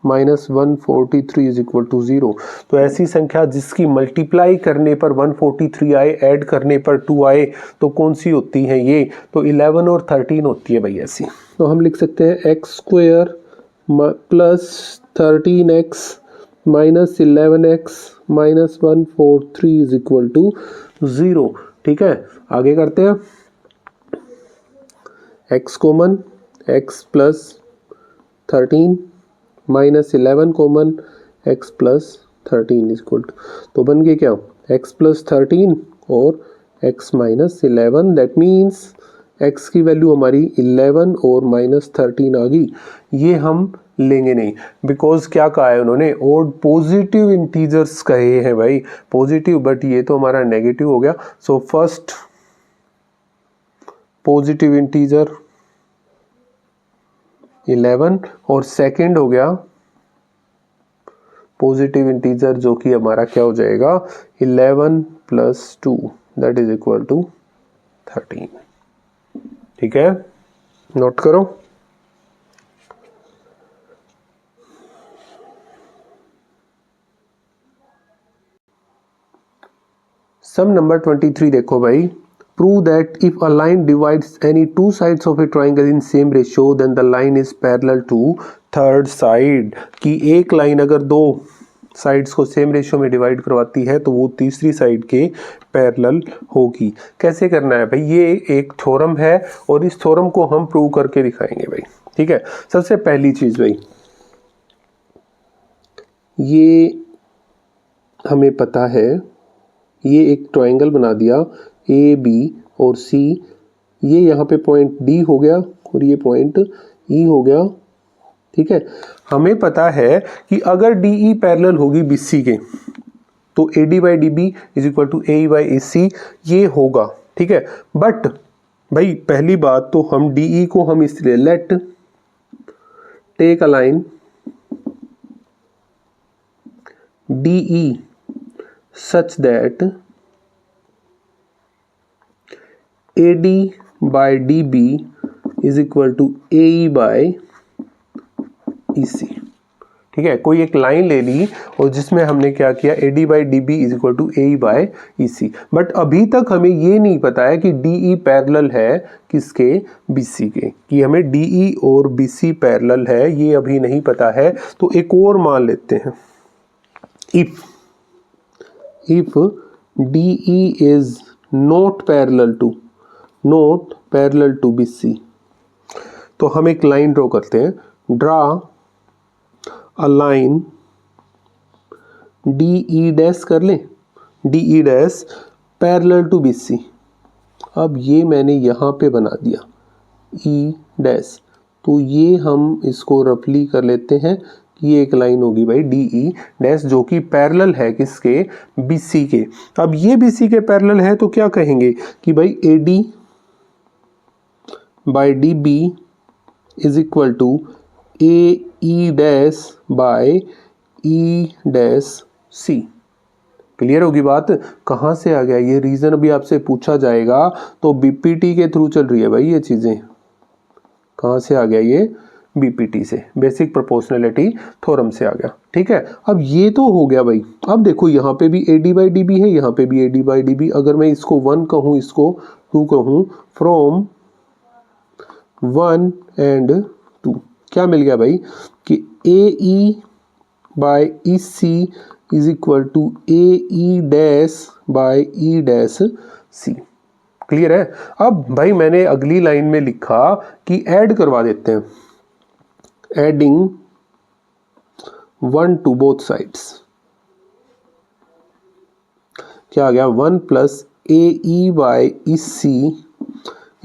minus 143 is equal to 0। तो ऐसी संख्या जिसकी multiply करने पर 143 आए, ऐड करने पर 2 आए, तो कौन सी होती है ये, तो 11 और 13 होती है भाई ऐसी। तो हम लिख सकते हैं x² plus 13x minus 11x minus 143 is equal to 0। ठीक है, आगे करते हैं, x common, x plus 13 minus 11 common, x plus 13 equal to, तो बन गए क्या, x प्लस 13 और x minus 11। That means x की वैल्यू हमारी 11 और माइनस 13 आ गई। ये हम लेंगे नहीं, बिकॉज क्या कहा है उन्होंने, और पॉजिटिव इंटीजर्स कहे हैं भाई, पॉजिटिव, बट ये तो हमारा नेगेटिव हो गया। सो फर्स्ट पॉजिटिव इंटीजर 11 और सेकंड हो गया पॉजिटिव इंटीजर जो कि हमारा क्या हो जाएगा 11 plus 2 that is equal to 13। ठीक है, नोट करो। सम नंबर 23 देखो भाई, prove that if a line divides any two sides of a triangle in same ratio then the line is parallel to third side। कि एक लाइन अगर दो sides को सेम रेशियो में डिवाइड करवाती है तो वो तीसरी साइड के पैरेलल होगी। कैसे करना है भाई, ये एक थ्योरम है और इस थ्योरम को हम प्रूव करके दिखाएंगे भाई। ठीक है, सबसे पहली चीज भाई, ये हमें पता है, ये एक ट्रायंगल बना दिया ए बी और सी, ये यहाँ पे पॉइंट डी हो गया और ये पॉइंट ई हो गया। ठीक है, हमें पता है कि अगर डी ई पैरेलल होगी बी सी के तो A D by D B is equal to A E by A C ये होगा। ठीक है, बट भाई पहली बात तो हम डी ई को हम इसलिए let take a line D E such that AD by DB is equal to AE by EC। ठीक है, कोई एक लाइन ले ली और जिसमें हमने क्या किया, AD by DB is equal to AE by EC। But अभी तक हमें ये नहीं पता है कि DE पैरेलल है किसके, BC के, कि हमें DE और BC पैरेलल है ये अभी नहीं पता है। तो एक और मान लेते हैं, if DE is not parallel to BC, तो हम एक लाइन ड्रॉ करते हैं, draw a line DE dash कर लें, DE dash parallel to BC। अब ये मैंने यहाँ पे बना दिया E डैश, तो ये हम इसको रफली कर लेते हैं, ये एक लाइन होगी भाई DE डैश जो कि पैरेलल है किसके, BC के। अब ये BC के पैरेलल है तो क्या कहेंगे कि भाई AD by DB is equal to AE dash by E dash C। Clear होगी बात, कहाँ से आ गया ये रीजन अभी आपसे पूछा जाएगा, तो BPT के थ्रू चल रही है भाई ये चीजें। कहाँ से आ गया ये, BPT से, बेसिक प्रोपोर्शनलिटी थ्योरम से आ गया। ठीक है, अब ये तो हो गया भाई। अब देखो यहाँ पे भी AD बाई DB है, यहाँ पे भी AD बाई DB। अगर मैं इसको 1 कहूँ, इसको 2 कहूँ, फ्रॉम 1 एंड 2 क्या मिल गया भाई कि AE by EC is equal to AE dash by E dash C। Clear है। अब भाई मैंने अगली लाइन में लिखा कि ऐड करवा देते हैं, एडिंग 1 टू बोथ साइड्स। क्या आ गया, 1 plus AE by EC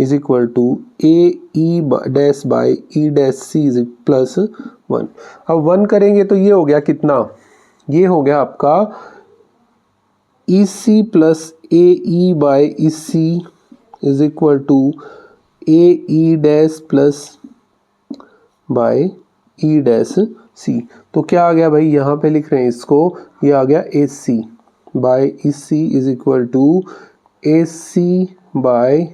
is equal to AE dash by E dash C is plus 1। अब 1 करेंगे तो ये हो गया कितना, ये हो गया आपका EC plus AE by EC is equal to AE dash plus by E dash C। तो क्या आ गया भाई, यहाँ पे लिख रहे हैं इसको, ये आ गया AC by EC is equal to AC by,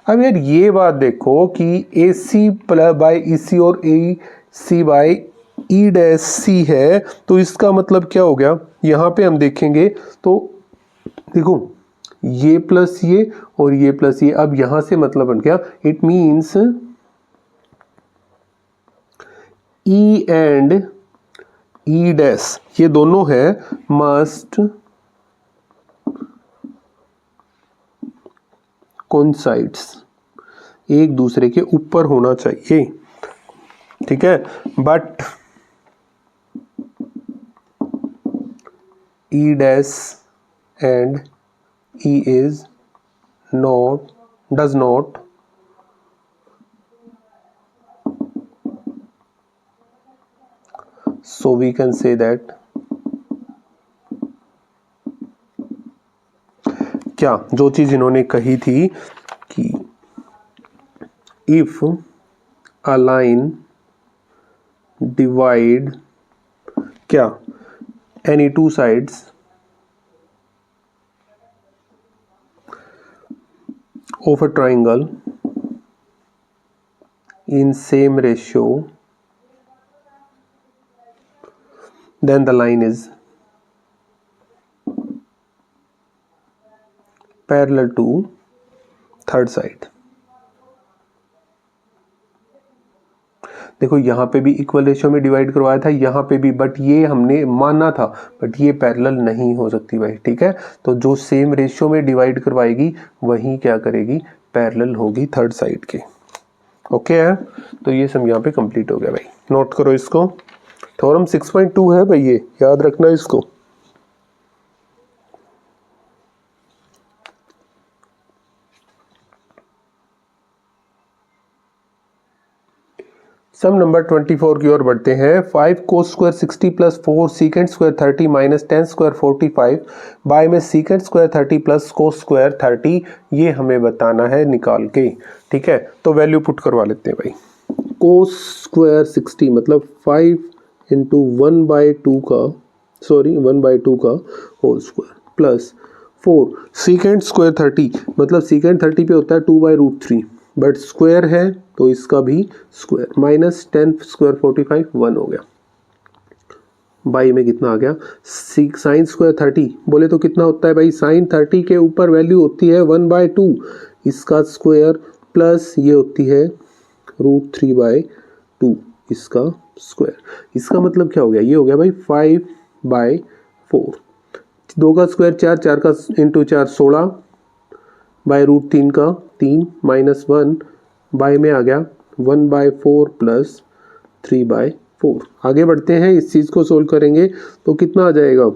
अब यार ये बात देखो कि AC बाय EC और AC by E dash C है, तो इसका मतलब क्या हो गया, यहाँ पे हम देखेंगे तो देखो ये प्लस ये और ये प्लस ये, अब यहाँ से मतलब बन गया, it means E and E dash ये दोनों है मस्ट कोइंसाइड्स, एक दूसरे के ऊपर होना चाहिए। ठीक है, but E dash and E is not, does not so we can say that क्या, जो चीज इन्होंने कही थी कि if a line divide क्या any two sides of a triangle in same ratio then the line is parallel to third side. देखो यहाँ पे भी इक्वल रेशियो में डिवाइड करवाया था, यहाँ पे भी, बट ये हमने माना था, बट ये पैरेलल नहीं हो सकती भाई, ठीक है। तो जो सेम रेशियो में डिवाइड करवाएगी वही क्या करेगी, पैरेलल होगी थर्ड साइड के। ओके है, तो ये सब यहाँ पे कंप्लीट हो गया भाई, नोट करो इसको। थ्योरम 6.2 है भाई, ये याद रखना इसको। सम नंबर 24 की ओर बढ़ते हैं। 5 cos square 60 plus 4 secant square 30 minus 10 square 45 by में secant square 30 plus cos square 30, ये हमें बताना है निकाल के, ठीक है। तो वैल्यू पुट करवा लेते हैं भाई। कोस स्क्वायर 60 मतलब 5 इंटू 1/2 का, सॉरी 1/2 का whole square plus 4 secant square 30 मतलब सीकेंट 30 पे होता है 2/√3, बट स्क्वायर है तो इसका भी स्क्वायर, माइनस 10 स्क्वायर 45 1 हो गया। बाई में कितना आ गया, साइन स्क्वायर 30 बोले तो कितना होता है भाई, साइन 30 के ऊपर वैल्यू होती है 1/2, इसका स्क्वायर प्लस ये होती है √3/2 इसका स्क्वायर। इसका मतलब क्या हो गया, ये हो गया भाई 5/4, 2 का स्क्वायर 4, 4 का इंटू 4 16 बाय √3 का 3 माइनस 1 बाय में आ गया 1/4 प्लस 3/4। आगे बढ़ते हैं, इस चीज़ को सोल्व करेंगे तो कितना आ जाएगा,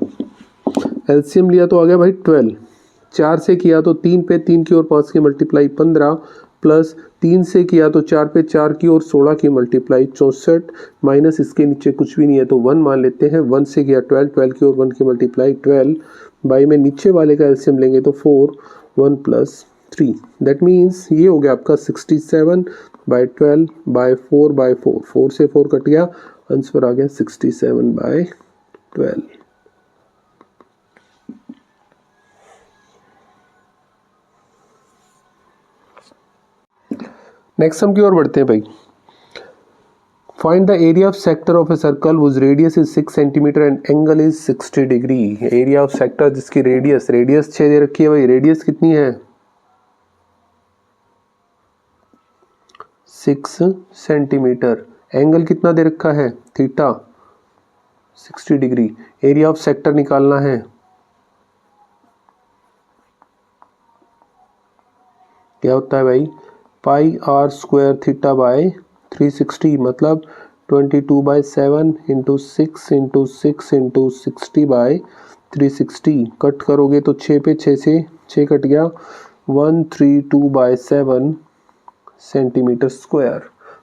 एलसीएम लिया तो आ गया भाई 12, 4 से किया तो 3 पे 3 की ओर 5 की मल्टीप्लाई 15 प्लस 3 से किया तो 4 पे 4 की ओर 16 की मल्टीप्लाई 64 माइनस इसके नीचे कुछ भी नहीं है तो 1 मान लेते हैं, 1 से किया 12, 12 की ओर 1 की मल्टीप्लाई 12 बाई में नीचे वाले का एलसीएम लेंगे तो 4 1 प्लस 3, दैट मीन्स ये हो गया आपका 67/12/4/4, 4 से 4 कट गया, आंसर आ गया 67/12। नेक्स्ट सम की ओर बढ़ते हैं भाई। Find the area of sector of a circle whose radius is 6 centimetre and angle is 60 degree. Area of sector जिसकी रेडियस 6 दे रखी है भाई, रेडियस कितनी है 6 सेंटीमीटर, एंगल कितना दे रखा है theta 60 degree. Area of sector निकालना है, क्या होता है भाई, पाई आर स्क्वायर थीटा बाय 360 मतलब 22/7 इंटू 6 इंटू 6 इंटू 60/360, कट करोगे तो 6 पे 6 से 6 कट गया, 132/7 सेंटीमीटर स्क्वायर।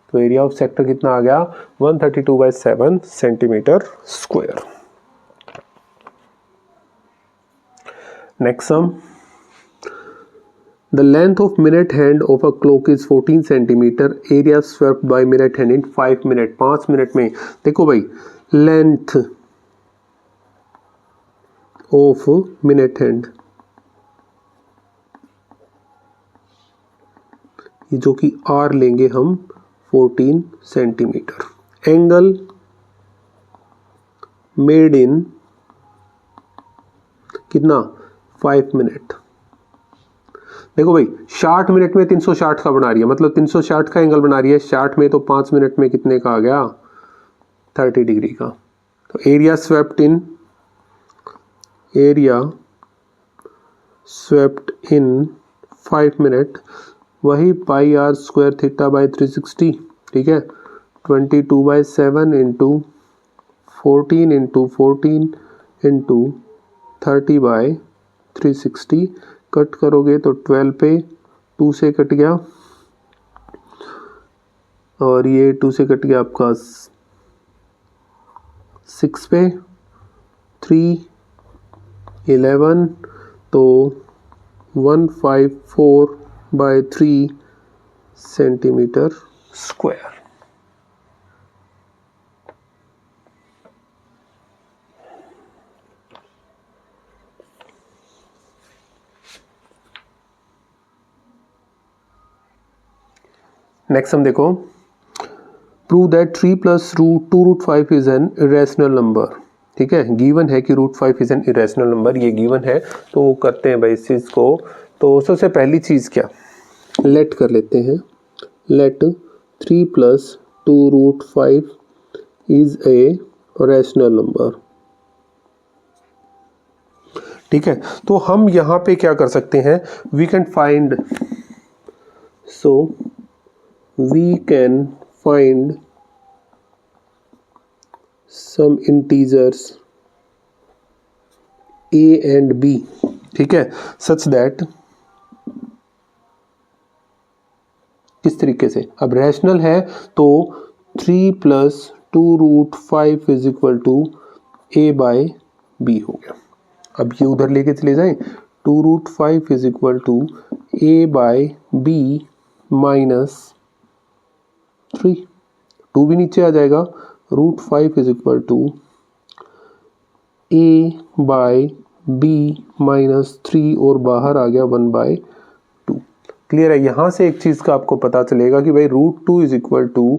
तो एरिया ऑफ सेक्टर कितना आ गया 132/7 centimetre square. Next sum, the length of minute hand of a clock is 14 centimeter, area swept by minute hand in 5 minute, 5 minute में। देखो भाई लेंथ ऑफ मिनट हैंड, ये जो कि आर लेंगे हम 14 सेंटीमीटर, एंगल मेड इन कितना 5 minute. देखो भाई 60 मिनट में 360 का बना रही है, मतलब 360 का एंगल बना रही है 60 में, तो 5 मिनट में कितने का आ गया 30 डिग्री का। तो एरिया स्वेप्ट इन 5 मिनट वही पाई आर स्क्वायर थीटा बाय 360, ठीक है। 22/7 इंटू 14 इंटू 14 इंटू 30/360, कट करोगे तो 12 पे 2 से कट गया और ये 2 से कट गया आपका 6 पे 3 11, तो 154/3 सेंटीमीटर स्क्वायर। नेक्स्ट हम देखो, prove that 3 plus 2√5 is an irrational number, ठीक है। गिवन है कि √5 इज एन इरेशनल नंबर, ये गिवन है, तो करते हैं भाई इस चीज़ को तो सबसे पहली चीज़ क्या, लेट कर लेते हैं, let 3 + 2√5 is a rational number. ठीक है, तो हम यहाँ पे क्या कर सकते हैं, we can find, so we can find some integers a and b, ठीक है, सच दैट, किस तरीके से, अब रैशनल है तो 3 + 2√5 इज इक्वल टू a/b हो गया। अब ये उधर लेके चले जाएं, 2√5 इज इक्वल टू a/b - 3, 2 भी नीचे आ जाएगा, √5 इज इक्वल टू a/b - 3 और बाहर आ गया 1/2। क्लियर है, यहां से एक चीज का आपको पता चलेगा कि भाई √2 is equal to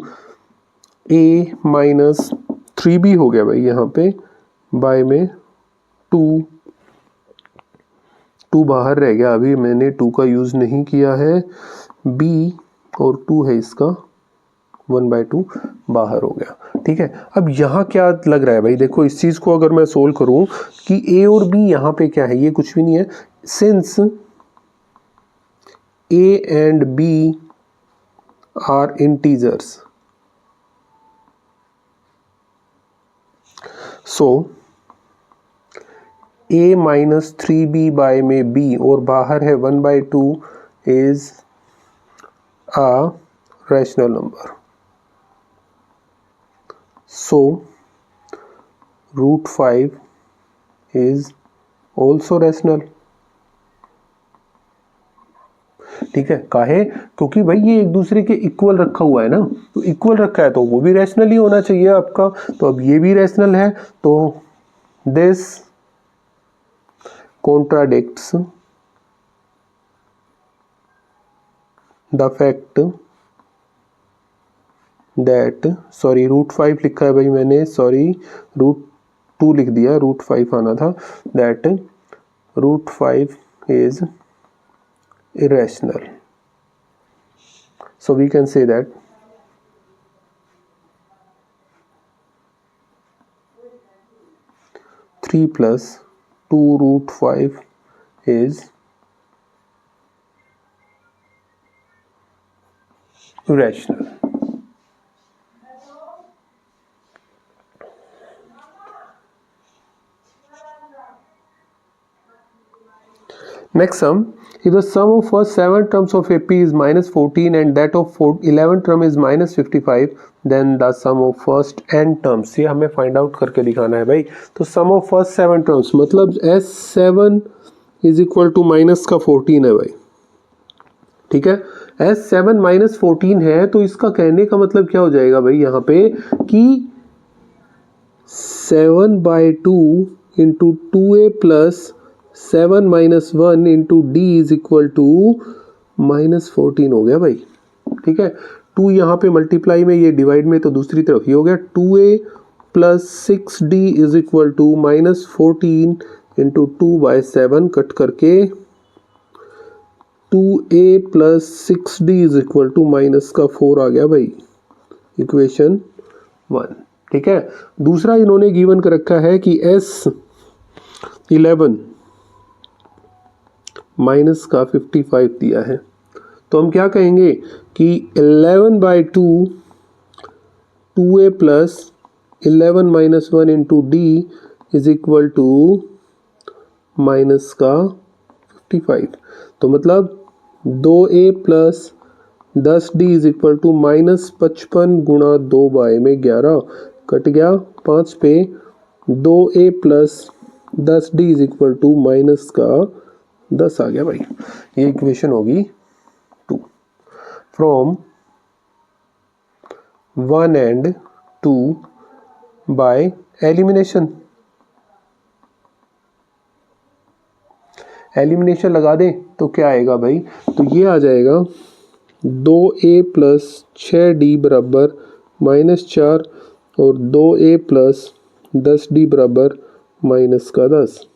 a - 3b हो गया भाई, यहाँ पे बाय में 2 बाहर रह गया, अभी मैंने 2 का यूज नहीं किया है, b और 2 है इसका, 1/2 बाहर हो गया। ठीक है, अब यहाँ क्या लग रहा है भाई, देखो इस चीज को अगर मैं सोल्व करूं कि a और b यहाँ पे क्या है, ये कुछ भी नहीं है, सिंस a and b are integers, so a - 3b by में b और बाहर है 1/2 is a rational number, so √5 is also rational। ठीक है, काहे, क्योंकि भाई ये एक दूसरे के इक्वल रखा हुआ है ना, तो इक्वल रखा है तो वो भी रैशनल ही होना चाहिए आपका, तो अब ये भी रैशनल है, तो this contradicts the fact that, sorry √5 लिखा है भाई मैंने, सॉरी √2 लिख दिया, √5 आना था, that √5 is irrational, so we can say that (3 + 2√5) is irrational। Next sum, if the sum of first 7 terms of AP is -14 and that of 11 term is -55, then the sum of first n terms, ये हमें find out करके दिखाना है भाई। तो sum of first 7 terms मतलब S7 is equal to minus का 14 है भाई, ठीक है, S7 - 14 है, तो इसका कहने का मतलब क्या हो जाएगा भाई यहाँ पे कि 7/2 into 2a plus 7 - 1 into d is equal to -14 हो गया भाई। ठीक है, 2 यहाँ पे मल्टीप्लाई में, ये डिवाइड में, तो दूसरी तरफ ये हो गया 2a plus 6d is equal to -14 into 2/7, cut करके 2a plus 6d is equal to -4 आ गया भाई, इक्वेशन 1। ठीक है, दूसरा इन्होंने गिवन कर रखा है कि S11 माइनस का 55 दिया है, तो हम क्या कहेंगे कि 11/2 2a plus 11 - 1 into d is equal to minus का 55, तो मतलब 2a plus 10d is equal to -55 गुणा 2/11, कट गया 5 पे, 2a plus 10d is equal to minus का 10 आ गया भाई, ये इक्वेशन होगी 2 from 1 and 2 by elimination. Elimination लगा दें तो क्या आएगा भाई, तो ये आ जाएगा 2a प्लस 6d बराबर -4 और 2a प्लस 10d बराबर -10।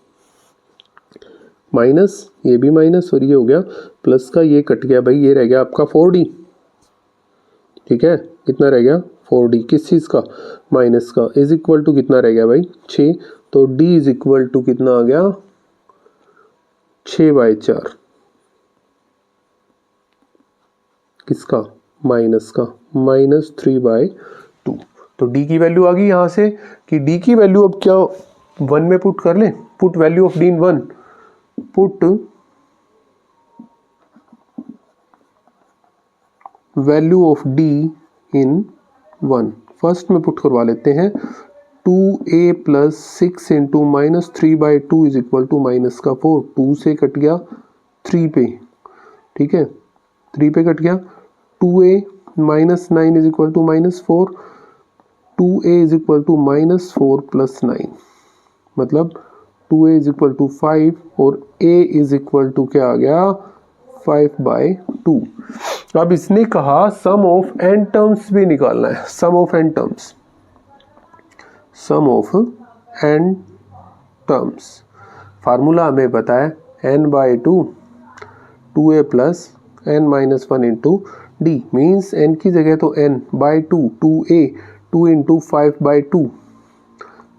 माइनस, ये भी माइनस और ये हो गया प्लस का, ये कट गया भाई, ये रह गया आपका 4D। ठीक है, कितना रह गया 4D, किस चीज़ का, माइनस का, इज इक्वल टू कितना रह गया भाई 6। तो D इज इक्वल टू कितना आ गया 6/4, किसका, माइनस का, -3/2। तो D की वैल्यू आ गई यहाँ से कि D की वैल्यू अब क्या 1 में पुट कर लें, put value of D in 1, put value of D in 1, first में पुट करवा लेते हैं। 2a + 6 × -3/2 is equal to minus का 4, 2 से कट गया 3 पे, ठीक है 3 पे कट गया, 2a -9 is equal to -4, 2a is equal to -4 + 9, मतलब 2a इज इक्वल टू 5 और a इज इक्वल टू क्या आ गया 5/2। अब इसने कहा सम ऑफ n टर्म्स भी निकालना है, sum of n terms, sum of n terms, formula हमें पता है n/2, 2a + n-1 × d, means n की जगह तो n/2, 2a, 2 × 5/2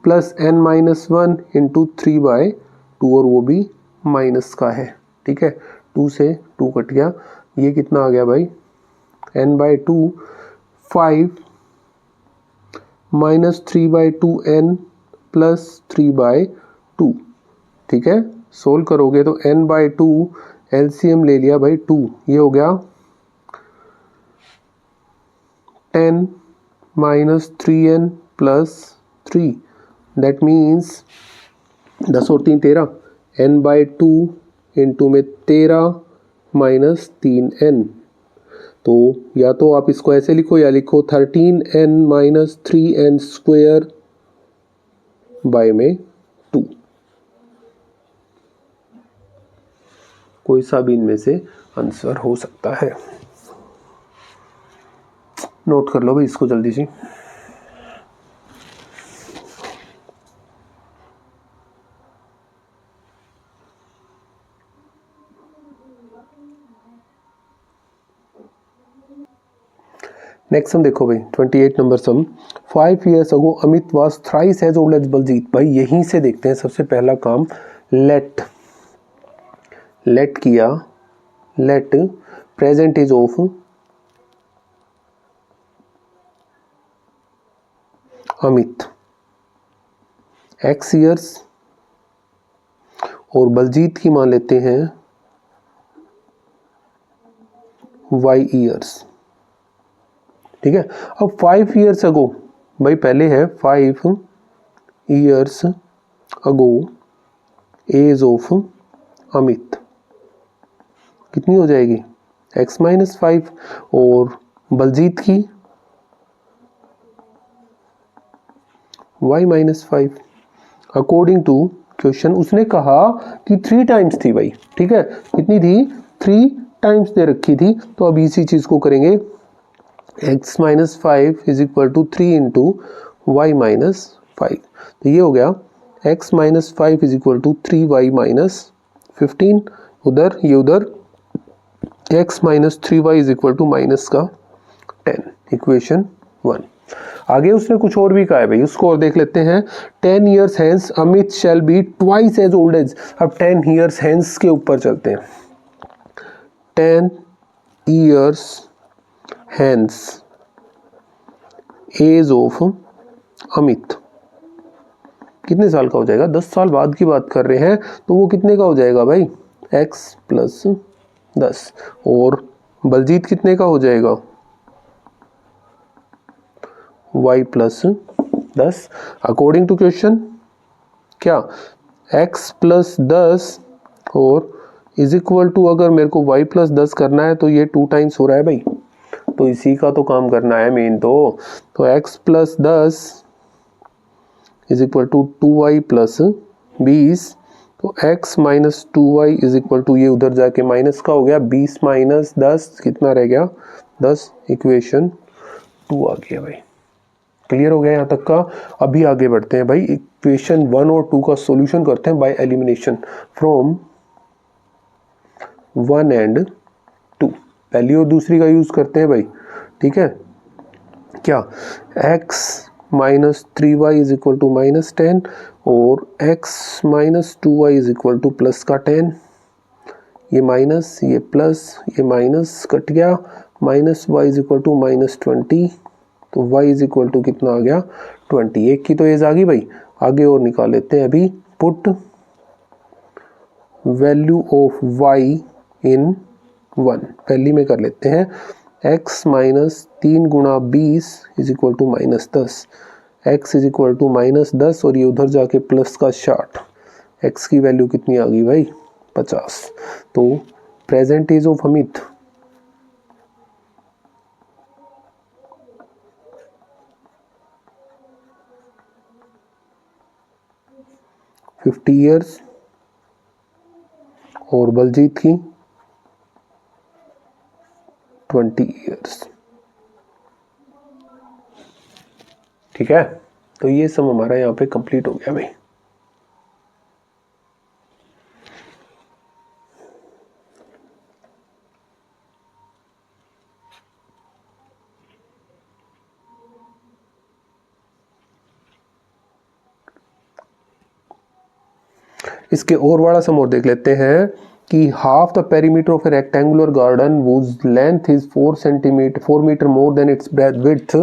प्लस n-1 × 3/2, और वो भी माइनस का है, ठीक है 2 से 2 कट गया, ये कितना आ गया भाई n/2, 5 -3/2n + 3/2, ठीक है सोल्व करोगे तो n/2 एलसीएम ले लिया भाई 2, ये हो गया 10 -3n + 3, दैट मीन्स 10 और 3 13, n/2 इंटू में 13 -3n, तो या तो आप इसको ऐसे लिखो या लिखो 13n - 3n² बाय में 2, कोई सा भी इनमें से आंसर हो सकता है। नोट कर लो भाई इसको जल्दी से। नेक्स्ट सम देखो भाई 28 number sum, 5 years ago Amit was thrice as old as Baljeet. भाई यहीं से देखते हैं सबसे पहला काम, लेट किया, let present age of Amit x years और बलजीत की मान लेते हैं y years, ठीक है। अब 5 years ago, भाई पहले है 5 years ago age of Amit, कितनी हो जाएगी x - 5, और बलजीत की y - 5। अकॉर्डिंग टू क्वेश्चन उसने कहा कि 3 टाइम्स थी भाई, ठीक है कितनी थी 3 टाइम्स दे रखी थी, तो अब इसी चीज को करेंगे x - 5 is equal to 3 × y - 5, तो ये हो गया x - 5 is equal to 3y - 15, उधर ये उधर x - 3y is equal to minus का 10, इक्वेशन 1। आगे उसने कुछ और भी कहा है भाई, उसको और देख लेते हैं। 10 years hence Amit shall be twice as old as. अब 10 years hence के ऊपर चलते हैं। 10 years hence age of Amit कितने साल का हो जाएगा, 10 साल बाद की बात कर रहे हैं, तो वो कितने का हो जाएगा भाई x + 10, और बलजीत कितने का हो जाएगा y + 10। अकॉर्डिंग टू क्वेश्चन क्या x + 10 और इज इक्वल टू, अगर मेरे को y + 10 करना है तो ये 2 टाइम्स हो रहा है भाई, तो इसी का तो काम करना है मेन, तो x + 10 is equal to 2y + 20, तो x - 2y is equal to, ये उधर जाके माइनस का हो गया 20 - 10 कितना रह गया 10, इक्वेशन 2 आ गया भाई। क्लियर हो गया यहाँ तक का। अभी आगे बढ़ते हैं भाई, इक्वेशन 1 और 2 का सॉल्यूशन करते हैं बाय एलिमिनेशन फ्रॉम 1 एंड 2, पहली और दूसरी का यूज़ करते हैं भाई, ठीक है। क्या x minus 3y is equal to minus 10 और x minus 2y is equal to plus का 10, ये माइनस ये प्लस ये माइनस कट गया, minus y is equal to minus 20, तो y इज इक्वल टू कितना आ गया 20। एक की तो एज आ गई भाई, आगे और निकाल लेते हैं अभी। Put value of y in 1, पहली में कर लेते हैं। x माइनस 3 गुणा 20 is equal to minus 10, x is equal to minus 10 और ये उधर जाके प्लस का 60, x की वैल्यू कितनी आ गई भाई 50। तो present age of Amit 50 years और बलजीत की 20 ईयर्स, ठीक है। तो ये सब हमारा यहाँ पे कंप्लीट हो गया भाई। इसके और वाला सम और देख लेते हैं कि half the perimeter of a rectangular garden whose length is 4 metre more than its width,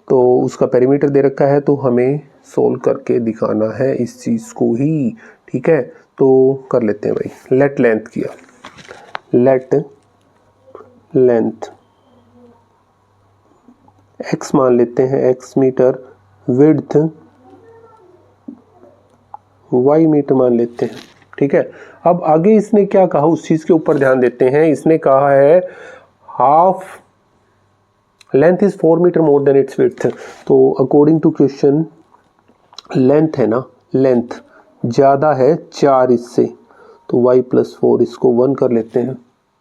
तो उसका पेरीमीटर दे रखा है, तो हमें सोल्व करके दिखाना है इस चीज़ को ही, ठीक है। तो कर लेते हैं भाई। लेट लेंथ किया, लेट लेंथ x मान लेते हैं x metre, width y metre मान लेते हैं, ठीक है। अब आगे इसने क्या कहा उस चीज़ के ऊपर ध्यान देते हैं। इसने कहा है half length is 4 metre more than its width, तो अकॉर्डिंग टू क्वेश्चन लेंथ है ना, लेंथ ज़्यादा है 4 इससे, तो y प्लस 4 इसको 1 कर लेते हैं,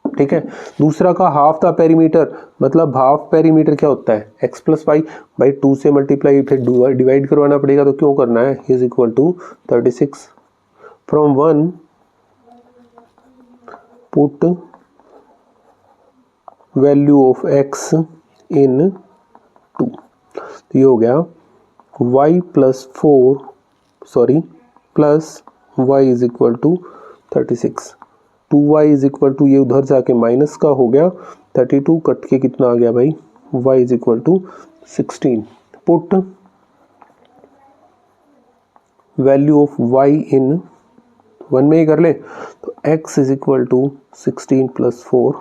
ठीक है। दूसरा का हाफ द पेरीमीटर, मतलब हाफ पेरीमीटर क्या होता है x प्लस वाई, बाई 2 से मल्टीप्लाई फिर डिवाइड करवाना पड़ेगा, तो क्यों करना है, is equal to 36 from 1 put value of x in 2, तो ये हो गया y plus 4 sorry plus y is equal to 36, 2y is equal to ये उधर जाके माइनस का हो गया 32, कट के कितना आ गया भाई y is equal to 16। Put value of y in 1 में ही कर ले, तो x is equal to 16 plus 4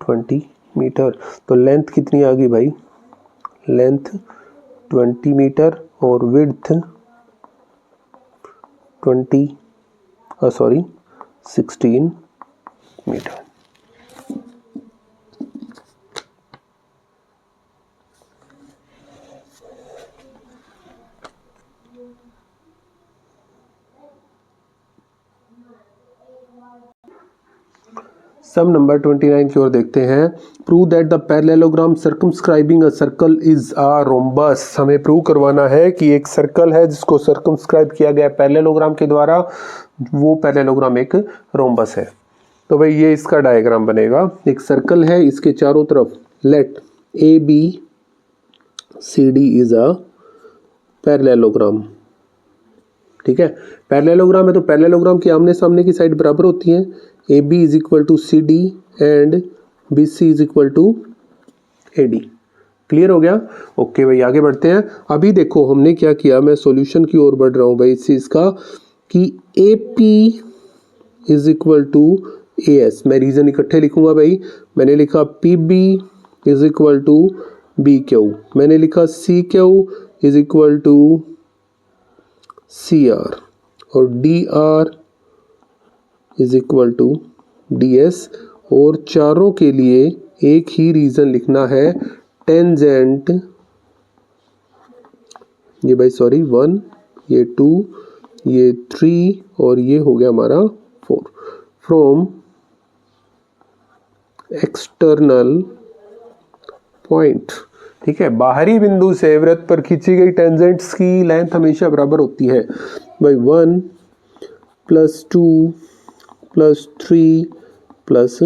20 metre, तो लेंथ कितनी आ गई भाई, लेंथ 20 मीटर और विड्थ 16 मीटर। सम नंबर 29 की ओर देखते हैं। Prove that the parallelogram circumscribing a circle is a rhombus, हमें प्रूव करवाना है कि एक सर्कल है जिसको सर्कमस्क्राइब किया गया पैरेललोग्राम के द्वारा, वो पैरेललोग्राम एक रोम्बस है। तो भाई ये इसका डायग्राम बनेगा, एक सर्कल है, इसके चारों तरफ let A B C D is a parallelogram, ठीक है। पैरेललोग्राम है तो पैरेललोग्राम की आमने सामने की साइड बराबर होती है, A B is equal to C D and B C is equal to A D. Clear हो गया, ओके भाई आगे बढ़ते हैं। अभी देखो हमने क्या किया, मैं सॉल्यूशन की ओर बढ़ रहा हूँ भाई इस चीज़ का कि A P is equal to A S, मैं रीजन इकट्ठे लिखूंगा भाई। मैंने लिखा P B is equal to B Q, मैंने लिखा C Q is equal to C R और D R is equal to D S, और चारों के लिए एक ही रीजन लिखना है, टेंजेंट ये भाई सॉरी 1 ये 2 ये 3 और ये हो गया हमारा 4 फ्रॉम एक्सटर्नल पॉइंट, ठीक है। बाहरी बिंदु से वृत्त पर खींची गई टेंजेंट्स की लेंथ हमेशा बराबर होती है भाई 1 + 2 + 3 प्लस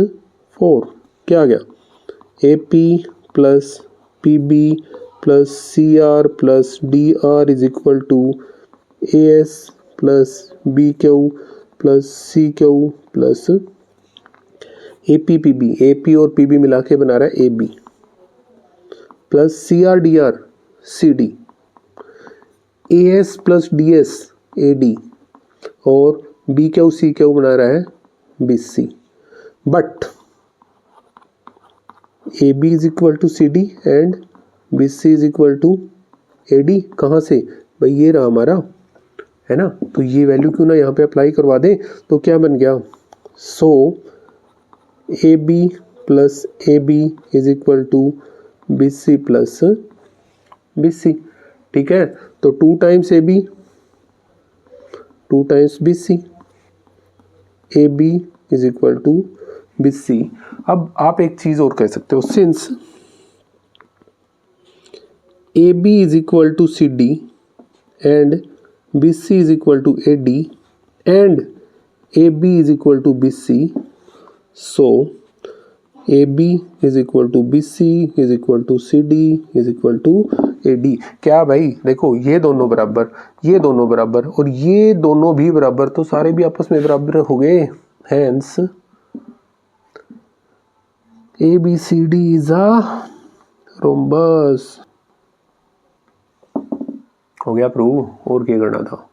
4 क्या आ गया, AP plus PB plus CR plus DR is equal to AS plus BQ plus CQ plus APPB, AP और PB मिला के बना रहा है AB plus CRDR CD, AS plus DS AD और BQ CQ बना रहा है BC। But AB is equal to CD and BC is equal to AD। कहाँ से भाई, ये रहा हमारा, है ना। तो ये वैल्यू क्यों ना यहाँ पे अप्लाई करवा दें, तो क्या बन गया, so AB plus AB is equal to BC plus BC। ठीक है, तो 2 times AB 2 times BC, AB is equal to BC। अब आप एक चीज और कह सकते हो, since AB is equal to CD and BC is equal to AD and AB is equal to BC, so AB is equal to BC is equal to CD is equal to AD। क्या भाई देखो, ये दोनों बराबर, ये दोनों बराबर और ये दोनों भी बराबर, तो सारे भी आपस में बराबर हो गए। Hence ABCD is a rhombus। हो गया प्रूव, और क्या करना था।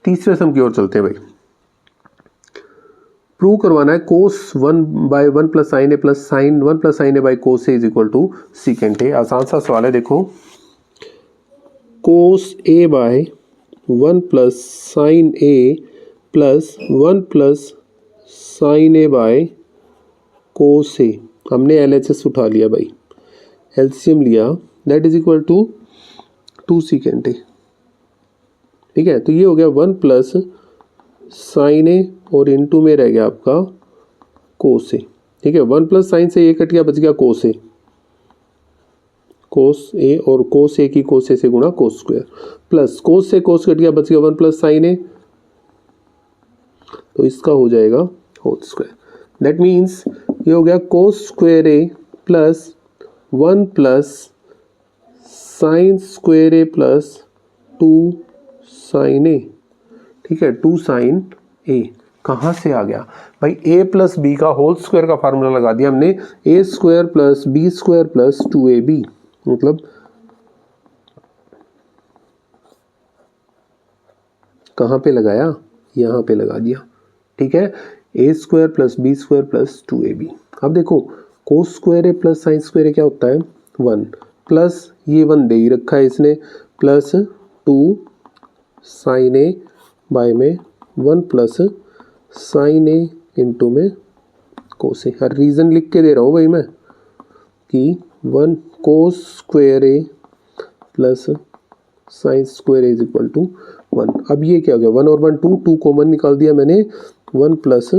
तीसरे सम की ओर चलते हैं भाई। प्रूव करवाना है cos 1/1 plus sine A plus sine 1 plus sine A by cos A is equal to secant A. आसान सा सवाल है, देखो cos A by 1 plus sine A plus 1 plus sine A by cos A, हमने LHS उठा लिया भाई, LCM लिया, that is equal to 2 secant A. ठीक है, तो ये हो गया 1 प्लस साइन ए और इनटू में रह गया आपका कोस ए। ठीक है, 1 प्लस साइन से ए कट गया, बच गया कोस ए, कोस ए और कोस ए की कोस ए से गुणा कोस स्क्वायर, प्लस कोस से कोस कट गया, बच गया 1 प्लस साइन ए, तो इसका हो जाएगा होल स्क्वायर। दैट मीन्स ये हो गया कोस square A plus 1 plus sine square A plus 2 sign ए। ठीक है, 2 साइन ए कहाँ से आ गया भाई, a प्लस बी का होल स्क्वायर का फार्मूला लगा दिया हमने, a square plus B square plus 2ab, मतलब कहाँ पे लगाया, यहाँ पे लगा दिया। ठीक है, a square plus B square plus 2ab। अब देखो cos square A plus sine square A क्या होता है 1, प्लस ये 1 दे ही रखा है इसने, प्लस 2 साइन ए बाय में 1 प्लस साइन ए इंटू में कोस ए। हर रीज़न लिख के दे रहा हूँ भाई मैं कि 1 cos square A plus sine square A is equal to 1। अब ये क्या हो गया, 1 और 1 2 कॉमन निकाल दिया मैंने, 1 प्लस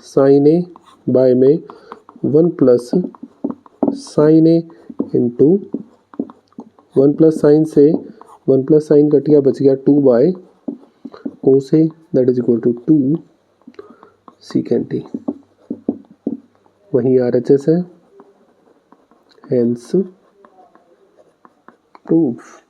साइन ए बाय में 1 plus sine A into 1 plus sine से 1 प्लस साइन कट गया, बच गया 2 by cos A, that is equal to 2 secant A. वहीं RHS है, हेंस प्रूफ।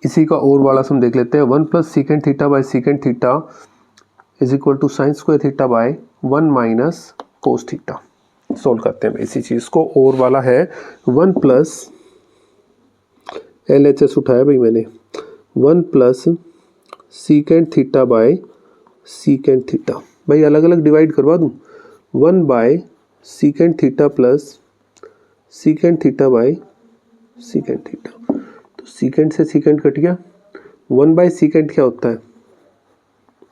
इसी का और वाला सम देख लेते हैं। 1 plus secant theta by secant theta is equal to sine square theta by 1 minus cos theta. Solve करते हैं इसी चीज़ को। और वाला है 1 प्लस LHS उठाया भाई मैंने, 1 plus secant theta by secant theta, भाई अलग अलग डिवाइड करवा दूँ, 1 by secant theta plus secant theta by secant theta, तो सीकेंट से सीकेंट कट गया, 1 बाय सीकेंट क्या होता है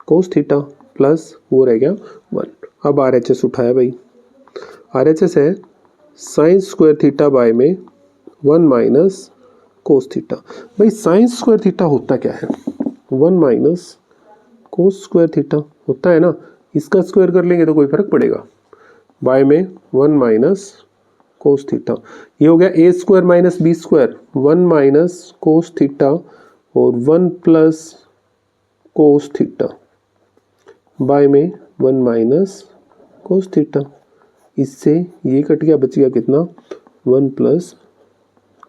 कोस थीटा, प्लस वो रह गया 1। अब RHS उठाया भाई, RHS है साइन स्क्वायर थीटा बाय में 1 माइनस कोस थीटा। भाई साइन स्क्वायर थीटा होता क्या है? 1 माइनस कोस स्क्वायर थीटा होता है ना, इसका स्क्वायर कर लेंगे तो कोई फर्क पड़ेगा। बाय में 1 माइनस कोस थीटा, ये हो गया A square minus B square, 1 minus cos theta और 1 प्लस कोस थीटा बाय में 1 माइनस कोस थीटा। इससे ये कट गया, बच गया कितना? 1 प्लस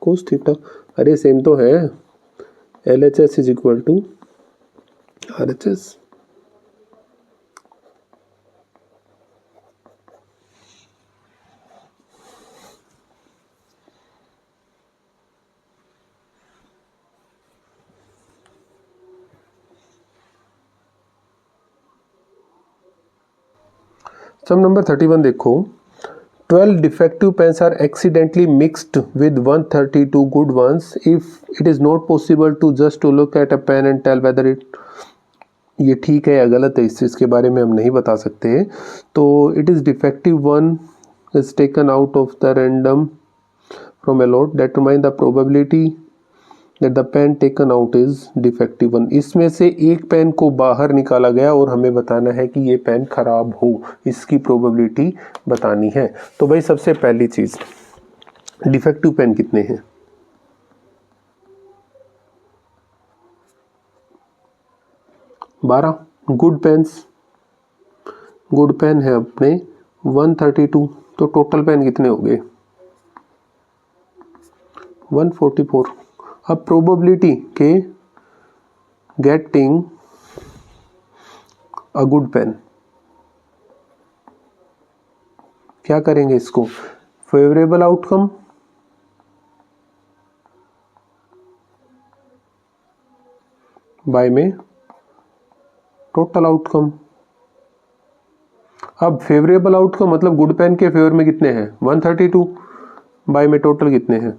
कोस थीटा। अरे सेम तो है, LHS is equal to RHS। Sum number 31 देखो, 12 defective pens are accidentally mixed with 132 good ones. If it is not possible to just to look at a pen and tell whether it, ये ठीक है या गलत है, इस चीज़ के बारे में हम नहीं बता सकते। तो it is defective one is taken out of the random from a lot, determine the probability that the pen taken out is defective one। इसमें से एक पेन को बाहर निकाला गया और हमें बताना है कि ये पेन खराब हो, इसकी प्रोबेबिलिटी बतानी है। तो भाई सबसे पहली चीज़, डिफेक्टिव पेन कितने हैं? 12। गुड पेन है अपने 132, तो टोटल पेन कितने हो गए? 144। अब प्रोबेबिलिटी के गेटिंग अ गुड पेन, क्या करेंगे इसको? फेवरेबल आउटकम बाय में टोटल आउटकम। अब फेवरेबल आउटकम मतलब गुड पेन के फेवर में कितने हैं? 132 बाय में टोटल कितने हैं?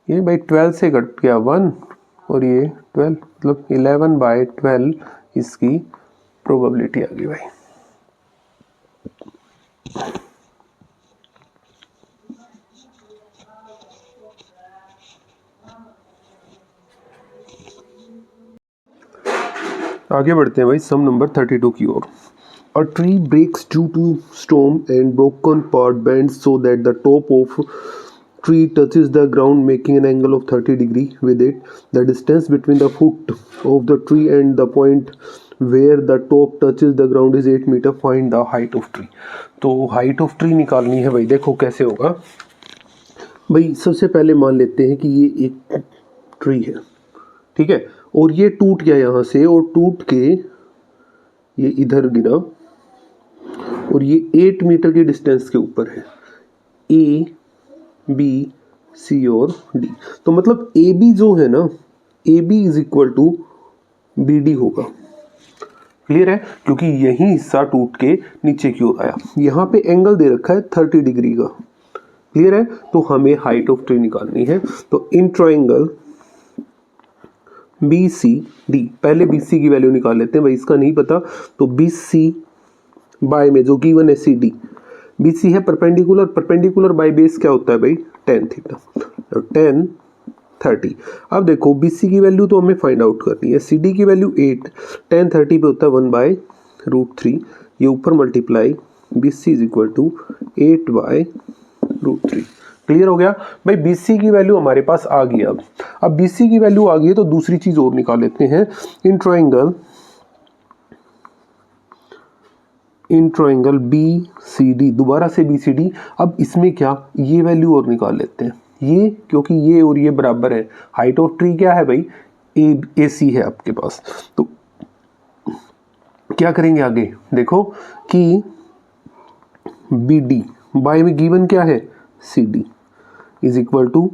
ये भाई 12 से कट गया 1 और ये 12, मतलब 11/12 इसकी प्रोबेबिलिटी आ गई भाई। आगे बढ़ते हैं भाई सम नंबर 32 की ओर। A tree breaks due to storm and broken part bends so that the top of tree touches the ground making an angle of 30 degree with it. The distance between the foot of the tree and the point where the top touches the ground is 8 meter. Find the height of tree। तो height of tree निकालनी है भाई। देखो कैसे होगा भाई। सबसे पहले मान लेते हैं कि ये एक ट्री है, ठीक है, और ये टूट गया यहाँ से और टूट के ये इधर गिरा और ये 8 मीटर की डिस्टेंस के ऊपर है, A, B, C और D। तो मतलब AB जो है ना, AB is equal to BD होगा। क्लियर है? क्योंकि यही हिस्सा टूट के नीचे की ओर आया। यहाँ पे एंगल दे रखा है 30 डिग्री का। क्लियर है? तो हमें हाइट ऑफ ट्री निकालनी है। तो इन ट्राइंगल BCD, पहले BC की वैल्यू निकाल लेते हैं भाई, इसका नहीं पता। तो BC बाय में जो गिवन है CD, BC है परपेंडिकुलर, परपेंडिकुलर बाय बेस क्या होता है भाई? tan थीटा, तो tan 30। अब देखो BC की वैल्यू तो हमें फाइंड आउट करनी है, CD की वैल्यू 8, tan 30 पे होता है 1/√3, ये ऊपर multiply BC is equal to 8/√3। Clear हो गया भाई? BC की वैल्यू हमारे पास आ गई। अब BC की वैल्यू आ गई है तो दूसरी चीज और निकाल लेते हैं। इन ट्राइंगल BCD, दोबारा से BCD। अब इसमें क्या, ये वैल्यू और निकाल लेते हैं, ये क्योंकि ये और ये बराबर है। हाइट ऑफ ट्री क्या है भाई? AC है आपके पास। तो क्या करेंगे आगे? देखो कि BD बाय में गिवन क्या है? CD is equal to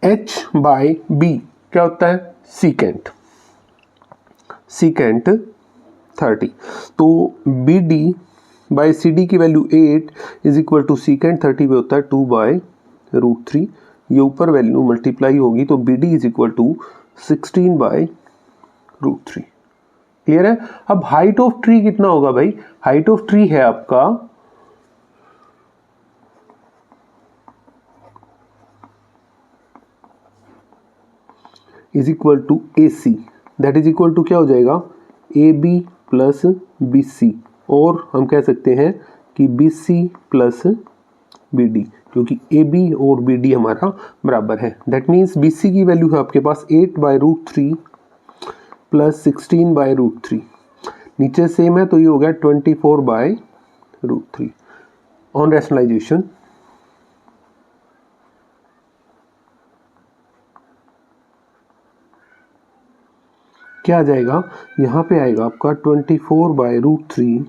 H/B क्या होता है? सीकेंट 30। तो BD बाय CD की value 8 is equal to secant 30 पे होता है 2/√3। ये ऊपर वैल्यू मल्टीप्लाई होगी तो BD is equal to 16/√3। Clear है? अब हाइट ऑफ ट्री कितना होगा भाई? हाइट ऑफ ट्री है आपका is equal to AC, that is equal to क्या हो जाएगा, AB प्लस BC, और हम कह सकते हैं कि BC प्लस BD, क्योंकि AB और BD हमारा बराबर है। दैट मीन्स BC की वैल्यू है आपके पास 8/√3 प्लस 16/√3, नीचे सेम है तो ये हो गया 24/√3। ऑन रैशनलाइजेशन क्या आ जाएगा, यहाँ पे आएगा आपका 24/√3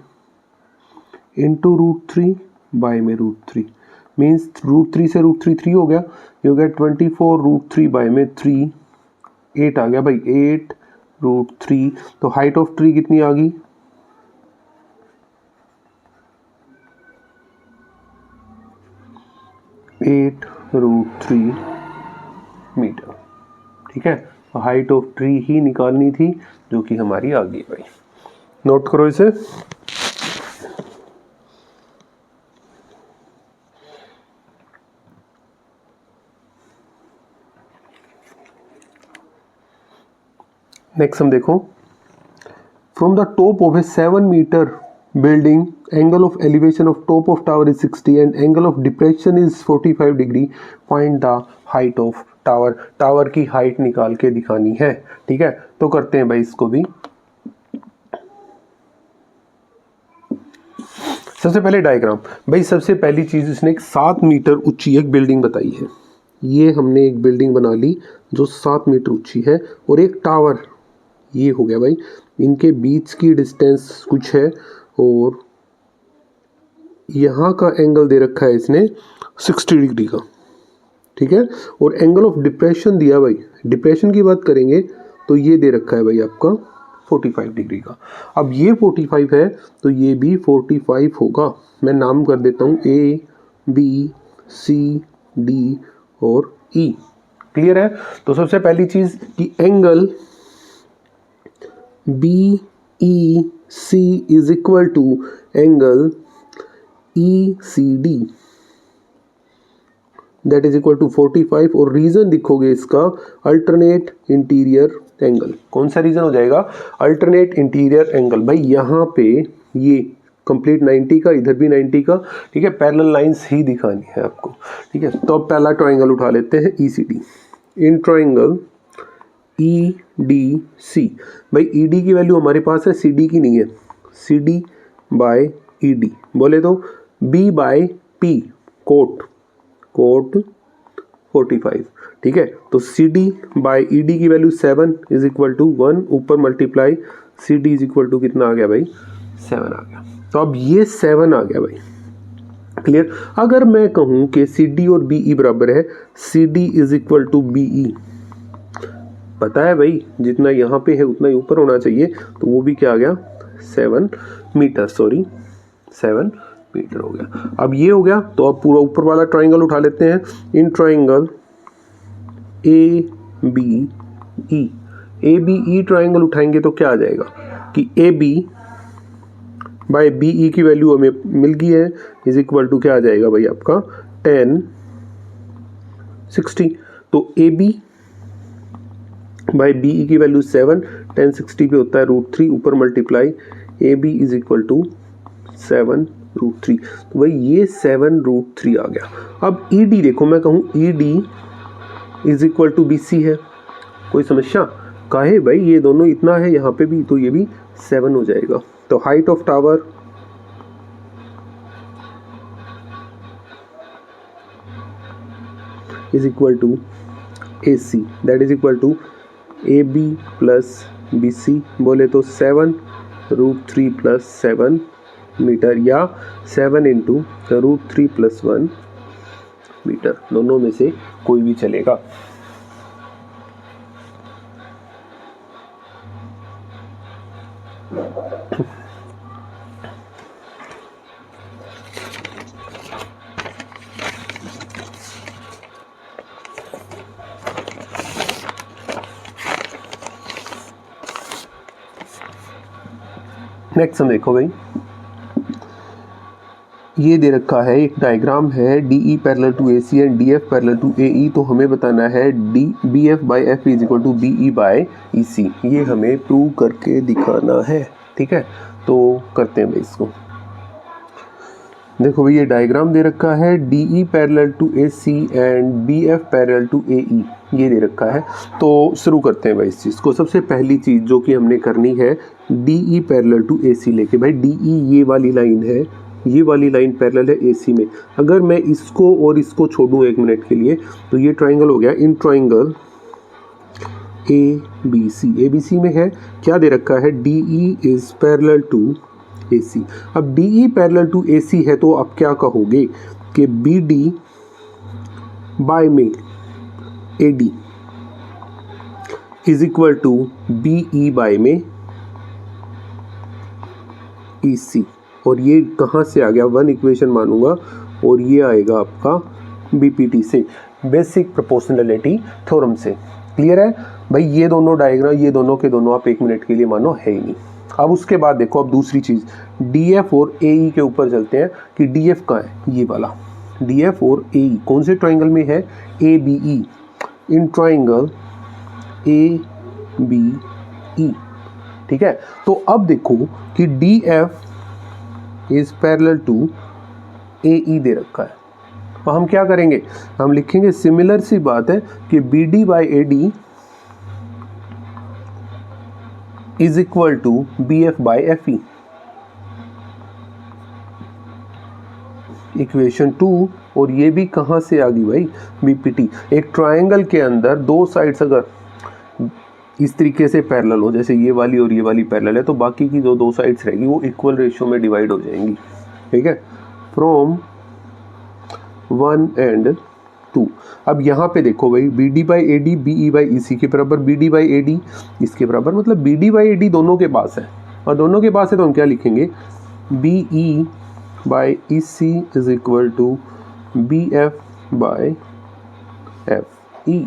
इंटू √3 बाय में √3, मीन्स √3 से √3 3 हो गया, ये हो गया 24√3 बाय में 3, 8 आ गया भाई, 8√3। तो हाइट ऑफ ट्री कितनी आ गई, 8√3 मीटर। ठीक है, हाइट ऑफ ट्री ही निकालनी थी जो कि हमारी आ गई भाई। नोट करो इसे। नेक्स्ट हम देखो, from the top of a 7 metre building, angle of elevation of top of tower is 60 and angle of depression is 45 degree, find the height of tower। Tower की हाइट निकाल के दिखानी है। ठीक है, तो करते हैं भाई इसको भी। सबसे पहले डायग्राम भाई, सबसे पहली चीज इसने एक 7 मीटर ऊंची एक बिल्डिंग बताई है। ये हमने एक बिल्डिंग बना ली जो 7 मीटर ऊंची है, और एक टावर, ये हो गया भाई। इनके बीच की डिस्टेंस कुछ है, और यहाँ का एंगल दे रखा है इसने 60 डिग्री का। ठीक है, और एंगल ऑफ डिप्रेशन दिया भाई, डिप्रेशन की बात करेंगे तो ये दे रखा है भाई आपका 45 डिग्री का। अब ये 45 है तो ये भी 45 होगा। मैं नाम कर देता हूँ A, B, C, D और E। क्लियर है? तो सबसे पहली चीज कि angle BEC is equal to angle ECD, that is equal to 45, और रीजन लिखोगे इसका अल्टरनेट इंटीरियर एंगल। कौन सा रीजन हो जाएगा? Alternate interior angle. भाई यहाँ पे ये कंप्लीट 90 का, इधर भी 90 का। ठीक है, पैरेलल लाइंस ही दिखानी है आपको। ठीक है, तो अब पहला ट्राइंगल उठा लेते हैं ECD। इन ट्राइंगल EDC, भाई ED की वैल्यू हमारे पास है, CD की नहीं है। CD बाय ED बोले तो B बाय P, कोट 45। ठीक है, तो CD बाय ED की वैल्यू 7 इज इक्वल टू 1, ऊपर multiply CD is equal to कितना आ गया भाई? 7 आ गया। तो अब ये 7 आ गया भाई। क्लियर? अगर मैं कहूं कि CD और BE बराबर है, CD is equal to BE, पता है भाई जितना यहाँ पे है उतना ही ऊपर होना चाहिए, तो वो भी क्या आ गया? 7 मीटर, सॉरी 7 मीटर हो गया। अब ये हो गया, तो अब पूरा ऊपर वाला ट्राइंगल उठा लेते हैं। इन ट्राइंगल ABE ट्राइंगल उठाएंगे तो क्या आ जाएगा कि AB बाय BE की वैल्यू हमें मिल गई है, इज इक्वल टू क्या आ जाएगा भाई आपका 10 60। तो AB बाय BE की वैल्यू 7, 10 60 पे होता है √3, ऊपर multiply AB is equal to 7√3। तो भाई ये 7√3 आ गया। अब ED देखो, मैं कहूँ ED is equal to BC है, कोई समस्या? काहे भाई, ये दोनों इतना है यहाँ पे भी, तो ये भी 7 हो जाएगा। तो height of tower is equal to AC, that is equal to AB plus BC, बोले तो 7√3 प्लस 7 मीटर, या 7 इंटू √3 प्लस 1 मीटर, दोनों में से कोई भी चलेगा। नेक्स्ट हम देखो भाई, ये दे रखा है, एक डायग्राम है, D E parallel to A C and D F parallel to A E. तो हमें बताना है D B F by F is equal to B E by E C. ये हमें प्रूव करके दिखाना है, ठीक है। तो करते हैं भाई इसको। देखो भाई ये डायग्राम दे रखा है, D E parallel to A C and B F parallel to A E, ये दे रखा है। तो शुरू करते हैं भाई इस चीज़ को। सबसे पहली चीज़ जो कि हमने करनी है, D E parallel to A सी लेके, भाई डी ई ये वाली लाइन है, ये वाली लाइन पैरेलल है ए सी में। अगर मैं इसको और इसको छोड़ूँ 1 मिनट के लिए, तो ये ट्राइंगल हो गया। इन ट्राइंगल ए बी सी में है, क्या दे रखा है, D E is parallel to A C. अब D E parallel to A C है, तो आप क्या कहोगे कि बी डी बाय में A D is equal to B E by में ई सी। और ये कहाँ से आ गया, 1 इक्वेशन मानूंगा, और ये आएगा आपका बीपीटी से, बेसिक प्रोपोर्शनलिटी थ्योरम से। क्लियर है भाई। ये दोनों डायग्राम, ये दोनों के दोनों आप 1 मिनट के लिए मानो है ही नहीं। अब उसके बाद देखो, अब दूसरी चीज़, डी एफ और ए ई के ऊपर चलते हैं कि डी एफ कहाँ है, ये वाला डी एफ और ए ई कौन से ट्राइंगल में है, A B E. In triangle A B E, ठीक है। तो अब देखो कि D F is parallel to A E दे रखा है। तो हम क्या करेंगे, हम लिखेंगे सिमिलर सी बात है कि B D by A D is equal to B F by F E. Equation 2। और ये भी कहाँ से आ गई भाई, बीपीटी। एक ट्राइंगल के अंदर दो साइड्स अगर इस तरीके से पैरेलल हो, जैसे ये वाली और ये वाली पैरेलल है, तो बाकी की जो 2 साइड्स रहेगी वो इक्वल रेशियो में डिवाइड हो जाएंगी, ठीक है, फ्रॉम 1 and 2। अब यहाँ पे देखो भाई, B D by A D B E by E C के बराबर, B D by A D इसके बराबर, मतलब B D by A D दोनों के पास है, और दोनों के पास है तो हम क्या लिखेंगे, B E by E C is equal to B F by F E.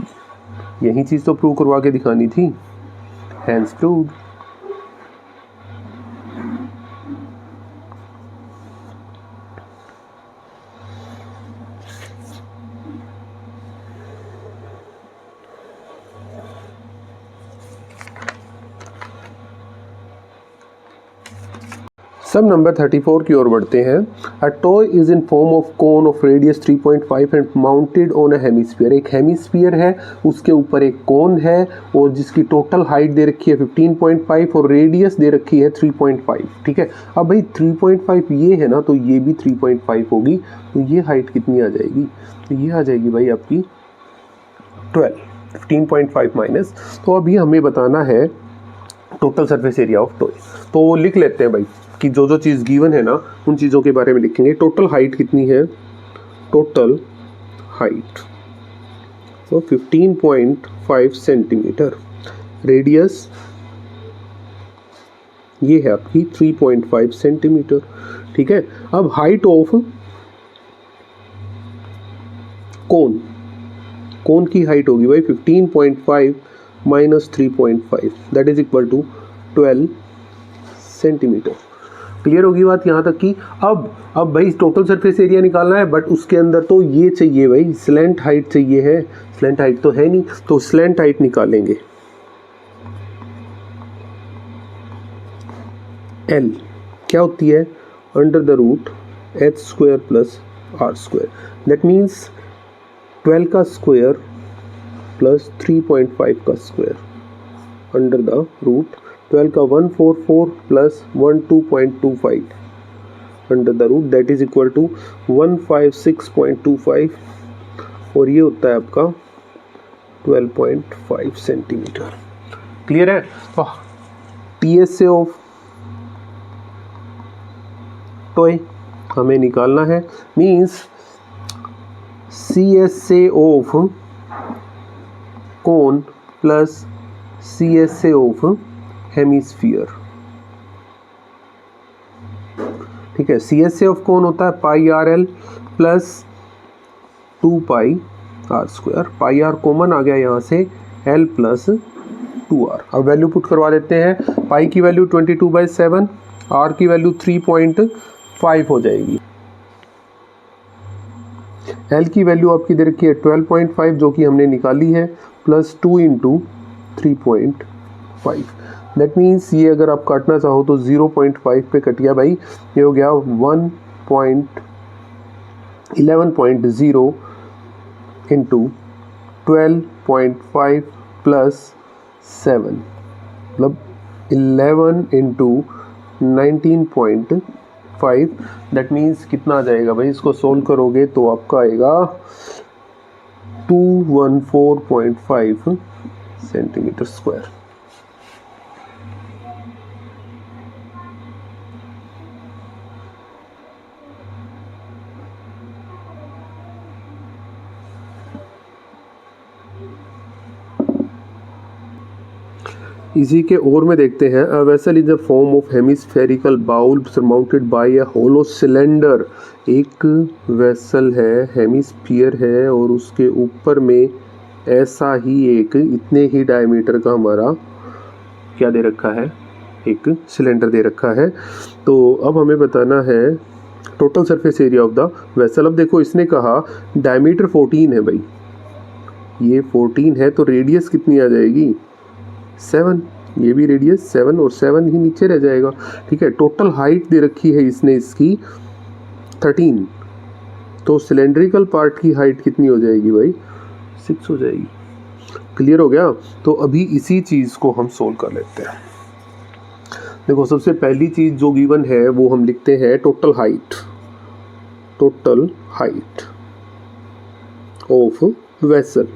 यही चीज़ तो प्रूव करवा के दिखानी थी, हैंस प्रूव्ड। सब नंबर 34 की ओर बढ़ते हैं। A toy is in form of cone of radius 3.5 and mounted on a hemisphere. एक हेमिस्फीयर है, उसके ऊपर एक कोन है, और जिसकी टोटल हाइट दे रखी है 15.5 और रेडियस दे रखी है 3.5, ठीक है। अब भाई 3.5 ये है ना, तो ये भी 3.5 होगी, तो ये हाइट कितनी आ जाएगी, तो ये आ जाएगी भाई आपकी 12, 15.5 माइनस। तो अभी हमें बताना है total surface area of toy. तो लिख लेते हैं भाई कि जो जो चीज़ गिवन है ना, उन चीज़ों के बारे में लिखेंगे। टोटल हाइट कितनी है, टोटल हाइट तो 15.5 सेंटीमीटर, रेडियस ये है आपकी 3.5 सेंटीमीटर, ठीक है। अब हाइट ऑफ कोन की हाइट होगी भाई 15.5 minus 3.5 that is equal to 12 centimetre. Clear होगी बात यहाँ तक की। अब भाई टोटल सरफेस एरिया निकालना है, बट उसके अंदर तो ये चाहिए भाई, स्लैंट हाइट चाहिए है, स्लैंट हाइट तो है नहीं, तो स्लैंट हाइट निकालेंगे। एल क्या होती है, under the root H square plus R square, that means 12 का स्क्वायर प्लस 3.5 का स्क्वायर अंडर द रूट 12 का 144 plus 12.25 under the root that is equal to 156.25, और ये होता है आपका 12.5 सेंटीमीटर। क्लियर है। तो टीएसए ऑफ टॉय हमें निकालना है, means CSA of cone plus CSA of hemisphere, ठीक है। CSA ऑफ कोन होता है pi R L plus 2 pi R square, pi R common आ गया यहाँ से, एल प्लस 2r। अब वैल्यू पुट करवा देते हैं। पाई की वैल्यू 22/7, आर की वैल्यू 3.5 हो जाएगी, एल की वैल्यू आपकी दे रखी है 12.5 जो कि हमने निकाली है, प्लस 2 इंटू 3.5। दैट मीन्स ये अगर आप काटना चाहो तो 0.5 पे कट गया भाई, ये हो गया 11.0 इंटू 12.5 प्लस 7, मतलब 11 इंटू 19.5। दैट मीन्स कितना आ जाएगा भाई, इसको सोल्व करोगे तो आपका आएगा 214.5 सेंटीमीटर स्क्वायर। इसी के और में देखते हैं, a vessel is the form of hemispherical bowl surmounted by a hollow cylinder. एक वेसल है, हेमिस्फीयर है, और उसके ऊपर में ऐसा ही एक इतने ही डायमीटर का हमारा क्या दे रखा है, एक सिलेंडर दे रखा है। तो अब हमें बताना है total surface area of the vessel. अब देखो इसने कहा डायमीटर 14 है भाई, ये 14 है तो रेडियस कितनी आ जाएगी 7, ये भी रेडियस 7 और 7 ही नीचे रह जाएगा। ठीक है, टोटल हाइट दे रखी है इसने इसकी 13, तो सिलेंड्रिकल पार्ट की हाइट कितनी हो जाएगी भाई 6 हो जाएगी। क्लियर हो गया। तो अभी इसी चीज़ को हम सोल्व कर लेते हैं। देखो सबसे पहली चीज़ जो गिवन है वो हम लिखते हैं total height of vessel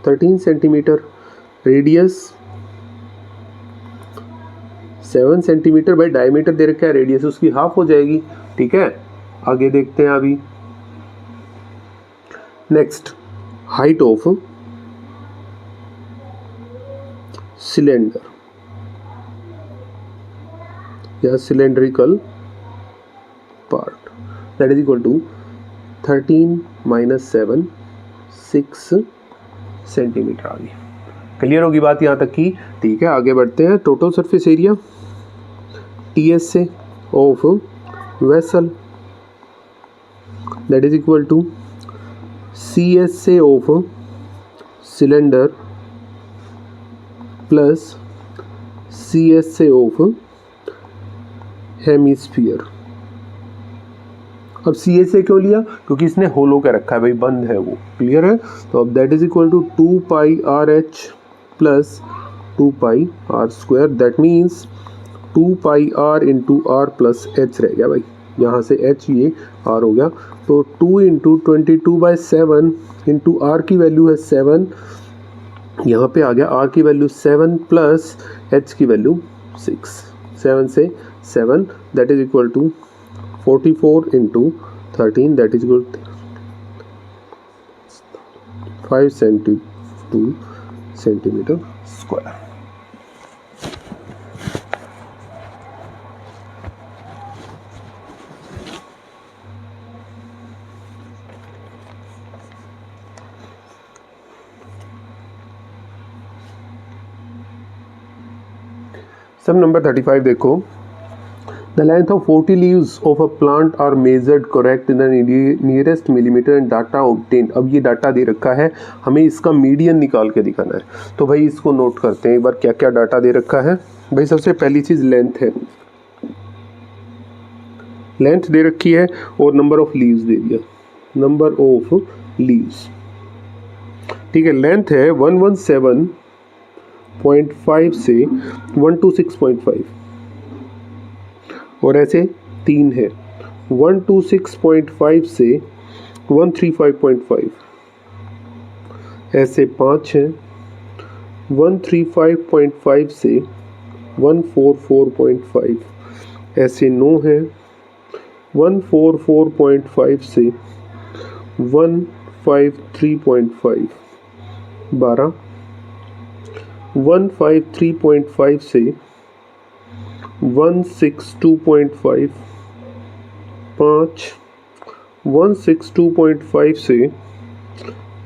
13 centimetre, radius 7 centimetre by diameter दे रखा है, रेडियस उसकी हाफ हो जाएगी। ठीक है, आगे देखते हैं अभी। नेक्स्ट, हाइट ऑफ सिलेंडर या cylindrical part, that is equal to 13 minus 7, 6 centimetre आ गई। क्लियर होगी बात यहाँ तक की। ठीक है, आगे बढ़ते हैं। टोटल सरफेस एरिया टीएस से of vessel, that is equal to CS से ऑफ सिलेंडर प्लस सीएस से ऑफ हेमिस्फीयर। अब सी एस ए क्यों लिया, क्योंकि इसने होलो का रखा है भाई, बंद है वो। क्लियर है। तो अब that is equal to 2 pi R H plus 2 pi R square, that means 2 pi R into R plus H रह गया भाई, यहाँ से एच ये आर हो गया। तो 2 इंटू 22/7 इंटू आर की वैल्यू है 7, यहाँ पे आ गया आर की वैल्यू 7 प्लस एच की वैल्यू 6, 7 से 7, that is equal to 44 into 13, that is equal 5 centimetre square. Sum number 35 देखो, The length of 40 leaves of a plant are measured correct in the nearest millimeter and data obtained। अब ये data दे रखा है, हमें इसका median निकाल के दिखाना है। तो भाई इसको नोट करते हैं एक बार, क्या क्या डाटा दे रखा है। भाई सबसे पहली चीज़ लेंथ है, लेंथ दे रखी है और नंबर ऑफ लीव्स दे दिया, नंबर ऑफ लीव्स। ठीक है, लेंथ है 117.5 से 126.5 और ऐसे 3 है 126.5 से 135.5, ऐसे 5 है 135.5 से 144.5, ऐसे 9 है 144.5 से 153.5, 12 153.5 से 162.5, 5 162.5 से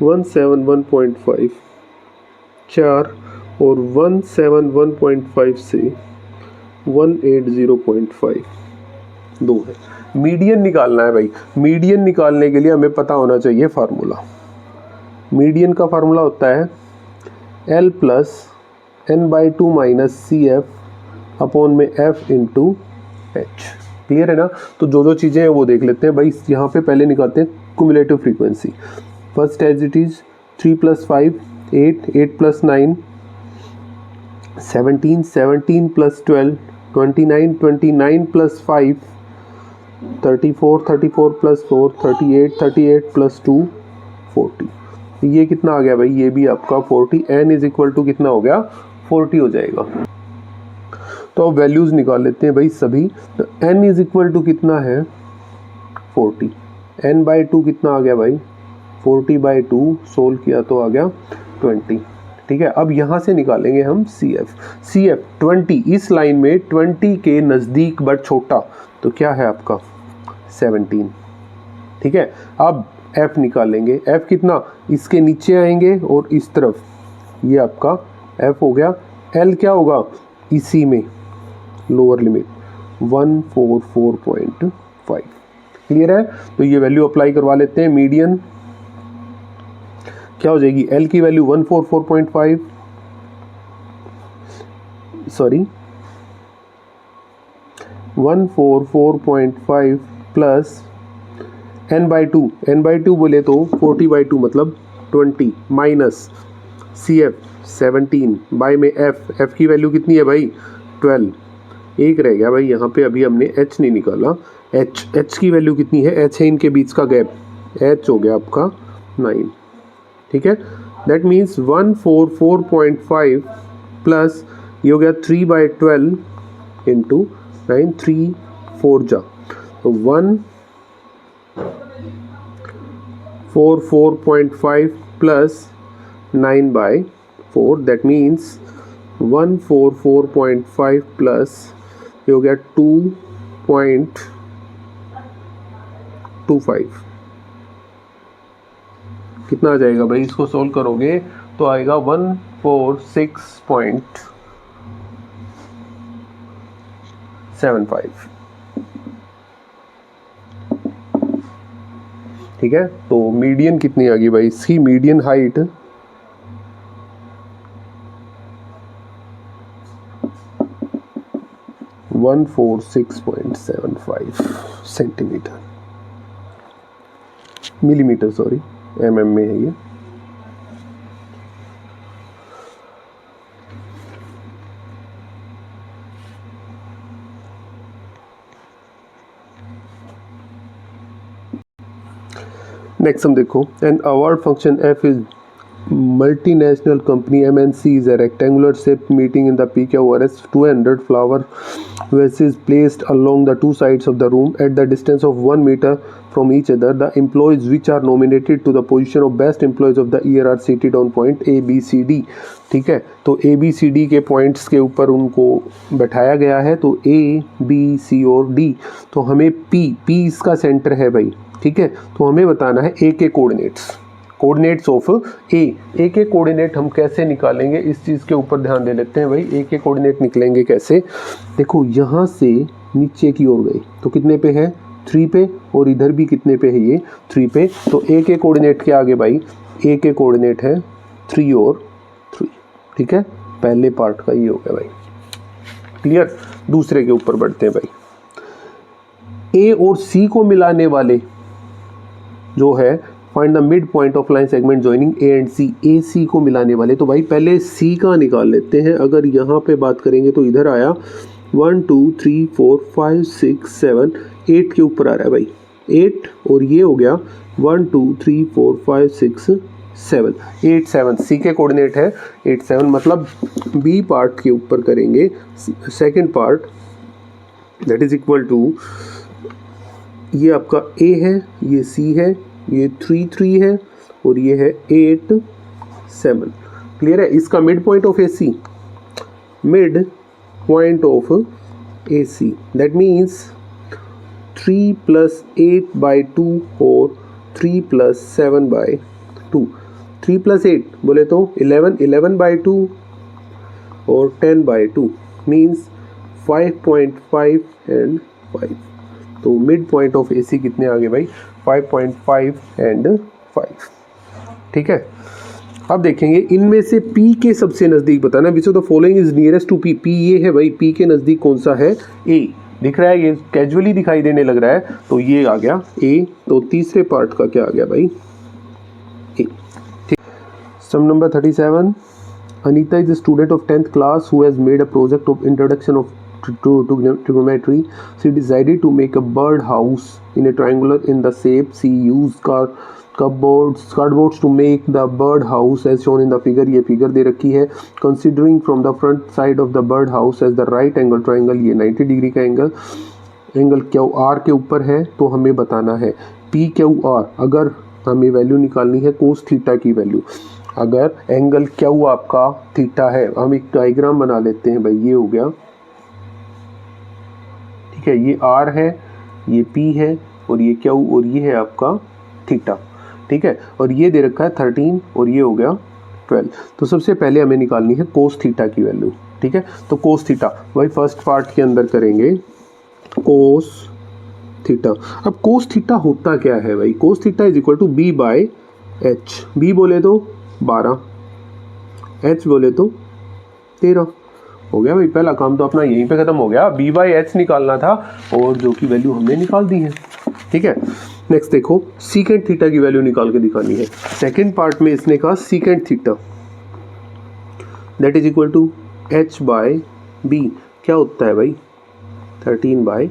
171.5, 4 और 171.5 से 180.5, 2 है। मीडियन निकालना है भाई। मीडियन निकालने के लिए हमें पता होना चाहिए फार्मूला। मीडियन का फार्मूला होता है L plus n/2 minus C F upon में f इंटू एच। क्लियर है ना। तो जो जो चीज़ें हैं वो देख लेते हैं भाई। यहाँ पे पहले निकालते हैं cumulative frequency. First as it is 3 + 5 8, 8 + 9 17, 17 + 12 29, 29 + 5 34, 34 + 4 38, 38 + 2 40। ये कितना आ गया भाई, ये भी आपका 40। n इज इक्वल टू कितना हो गया, 40 हो जाएगा। तो अब वैल्यूज़ निकाल लेते हैं भाई सभी। तो n इज इक्वल टू कितना है, 40। n/2 कितना आ गया भाई, 40/2 सोल्व किया तो आ गया 20। ठीक है, अब यहाँ से निकालेंगे हम सी एफ 20। इस लाइन में 20 के नज़दीक बट छोटा, तो क्या है आपका 17। ठीक है, अब f निकालेंगे। f कितना, इसके नीचे आएंगे और इस तरफ, ये आपका f हो गया। l क्या होगा, इसी में लोअर लिमिट 144.5। क्लियर है। तो ये वैल्यू अप्लाई करवा लेते हैं। मीडियन क्या हो जाएगी, L की वैल्यू 144.5 सॉरी 144.5 प्लस n/2 बोले तो 40/2 मतलब 20 माइनस CF 17 बाय में f की वैल्यू कितनी है भाई 12। एक रह गया भाई यहाँ पे, अभी हमने h नहीं निकाला। h की वैल्यू कितनी है, h है इनके बीच का गैप, h हो गया आपका 9। ठीक है, दैट मीन्स 144.5 प्लस ये हो गया 3/12 इंटू 9, 3 4 जा, तो 144.5 प्लस 9/4, दैट मीन्स 144.5 प्लस ये हो गया 2.25। कितना आ जाएगा भाई, इसको सोल्व करोगे तो आएगा 146.75। ठीक है, तो मीडियन कितनी आ गई भाई, इसकी median height 146.75 centimetre, millimetre sorry, mm में है ये। नेक्स्ट हम देखो, an award function f is multinational company MNC is a rectangular shaped meeting in the PQRS 200 flower vases placed along the two sides of the room at the distance of 1 meter from each other. The employees which are nominated to the position of best employees of the year are seated on point A B C D। ठीक है, तो A B C D के points के ऊपर उनको बैठाया गया है, तो A B C और D। तो हमें P इसका सेंटर है भाई। ठीक है, तो हमें बताना है A के कोऑर्डिनेट्स ऑफ ए के कोऑर्डिनेट हम कैसे निकालेंगे, इस चीज़ के ऊपर ध्यान दे लेते हैं भाई। ए के कोऑर्डिनेट निकलेंगे कैसे, देखो यहाँ से नीचे की ओर गए तो कितने पे है 3 पे, और इधर भी कितने पे है ये 3 पे। तो ए के कोऑर्डिनेट के आगे भाई, ए के कोऑर्डिनेट है 3 और 3। ठीक है, पहले पार्ट का ये हो गया भाई। क्लियर, दूसरे के ऊपर बढ़ते हैं भाई। ए और सी को मिलाने वाले जो है, find the mid point of line segment joining A and C. A C को मिलाने वाले, तो भाई पहले सी का निकाल लेते हैं। अगर यहाँ पे बात करेंगे तो इधर आया 1 2 3 4 5 6 7 8 के ऊपर आ रहा है भाई 8, और ये हो गया 1 2 3 4 5 6 7 8 7। सी के कोऑर्डिनेट है 8 7, मतलब बी पार्ट के ऊपर करेंगे second part, that is equal to, ये आपका ए है, ये सी है, ये 3 3 है, और ये है 8 7। क्लियर है, इसका mid point of AC, mid point of AC, that means 3 + 8/2 और 3 + 7/2। 3 + 8 बोले तो 11, 11/2 और 10/2 मीन्स 5.5 and 5। तो मिड पॉइंट ऑफ AC कितने आ गए भाई 5.5 एंड 5। ठीक है, अब देखेंगे इनमें से P के सबसे नज़दीक बताना, which of the following is nearest to P। P ये है भाई, P के नज़दीक कौन सा है, A दिख रहा है, ये कैजुअली दिखाई देने लग रहा है, तो ये आ गया A। तो तीसरे पार्ट का क्या आ गया भाई, A। ठीक, सम number 37, Anita is a student of 10th class who has made a project of introduction of to trigonometry. She decided to make a bird house in a triangular in the shape. She used cardboards to make the bird house as shown in the figure। ये figure दे रखी है। Considering from the front side of the bird house as the right angle triangle, ये 90 degree का angle Q R के ऊपर है, तो हमें बताना है पी क्यू आर। अगर हमें वैल्यू निकालनी है कोस थीटा की वैल्यू, अगर एंगल क्यू आपका थीटा है, हम एक डायग्राम बना लेते हैं भाई, ये हो गया, ठीक है, ये आर है, ये पी है, और ये क्यू, और ये है आपका थीटा। ठीक है, और ये दे रखा है 13 और ये हो गया 12। तो सबसे पहले हमें निकालनी है कोस थीटा की वैल्यू। ठीक है, तो कोस थीटा भाई फर्स्ट पार्ट के अंदर करेंगे कोस थीटा। अब कोस थीटा होता क्या है भाई, cos theta is equal to B by H. B बोले तो 12, एच बोले तो 13। हो गया भाई, पहला काम तो अपना यहीं पे खत्म हो गया। बी बाई एच निकालना था और जो की वैल्यू हमने निकाल दी है। ठीक है, नेक्स्ट देखो सीकेंट थीटा की वैल्यू निकाल के दिखानी है। सेकेंड पार्ट में इसने कहा secant theta that is equal to H by B. क्या होता है भाई 13/12।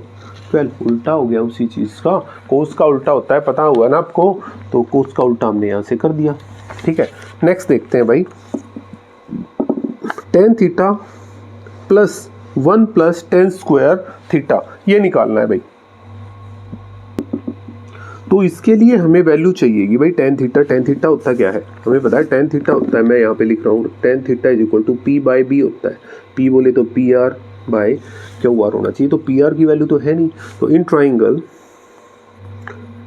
उल्टा हो गया उसी चीज़ का, कोस का उल्टा होता है, पता हुआ ना आपको, तो कोस का उल्टा हमने यहाँ से कर दिया। ठीक है, नेक्स्ट देखते हैं भाई tan theta plus 1 plus tan square theta, ये निकालना है भाई। तो इसके लिए हमें वैल्यू चाहिएगी भाई टेन थीटा। टेन थीटा होता क्या है हमें पता है, टेन थीटा होता है, मैं यहाँ पे लिख रहा हूँ, tan theta is equal to P by B होता है। पी बोले तो P R by Q R होना चाहिए, तो पी आर की वैल्यू तो है नहीं, तो in triangle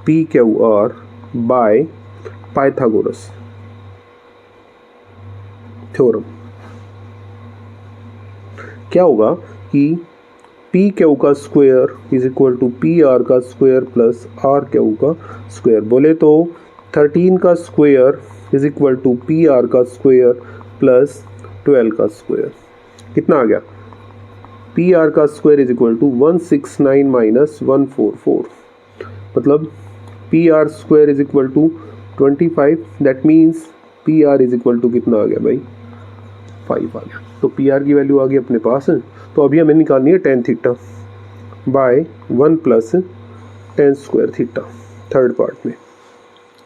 P Q R by Pythagoras theorem क्या होगा कि पी क्यू का square is equal to P R का स्क्वायर प्लस आर क्यू का स्क्वायर। बोले तो 13 का square is equal to P R का स्क्वायर प्लस 12 का स्क्वायर। कितना आ गया, पी आर का square is equal to 169 minus 144, मतलब P R square is equal to 25। That means P R is equal to कितना आ गया भाई 5 आ गया। तो पी आर की वैल्यू आ गई अपने पास। तो अभी हमें निकालनी है tan theta by 1 plus tan square theta third part में।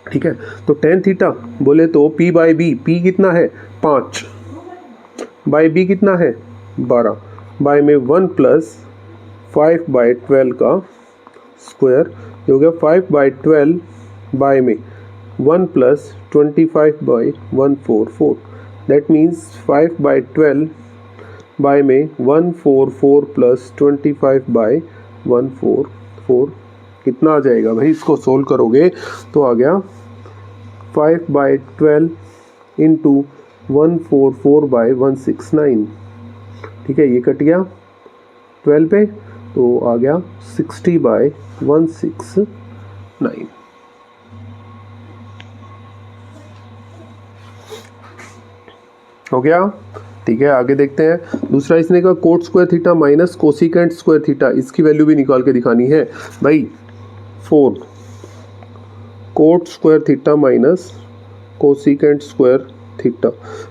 ठीक है, तो टेन थीटा बोले तो पी बाय बी, पी कितना है 5, बाय बी कितना है 12, बाय में 1 प्लस 5/12 का स्क्वायर, ये हो गया 5/12, बाय में 1 प्लस 25/144। दैट मीन्स 5/12 बाय में 144 प्लस 25/144 कितना आ जाएगा भाई, इसको सोल्व करोगे तो आ गया 5/12 इंटू 144/169। ठीक है, ये कट गया 12 पे, तो आ गया 60/169। हो गया। ठीक है, आगे देखते हैं दूसरा। इसने कहा coat square theta minus cosecant square theta, इसकी वैल्यू भी निकाल के दिखानी है भाई। 4 coat square theta minus cosecant square theta,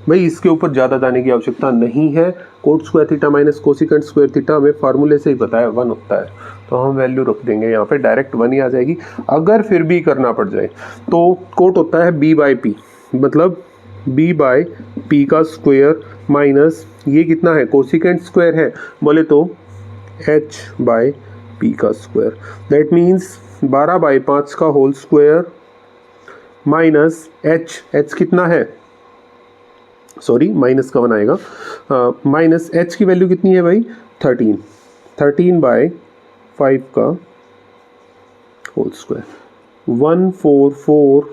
भाई इसके ऊपर ज़्यादा जाने की आवश्यकता नहीं है। Coat square theta minus cosecant square theta हमें फार्मूले से ही पता है 1 होता है, तो हम वैल्यू रख देंगे यहाँ पे, डायरेक्ट 1 ही आ जाएगी। अगर फिर भी करना पड़ जाए तो कोट होता है बी बाई पी, मतलब बी बाय पी का स्क्वायर माइनस ये कितना है कोसिकेंट स्क्वायर है, बोले तो एच बाय पी का स्क्वायर। दैट मीन्स 12/5 का होल स्क्वायर माइनस एच कितना है, सॉरी माइनस का बनाएगा, माइनस एच की वैल्यू कितनी है भाई 13/5 का होल स्क्वायर, 144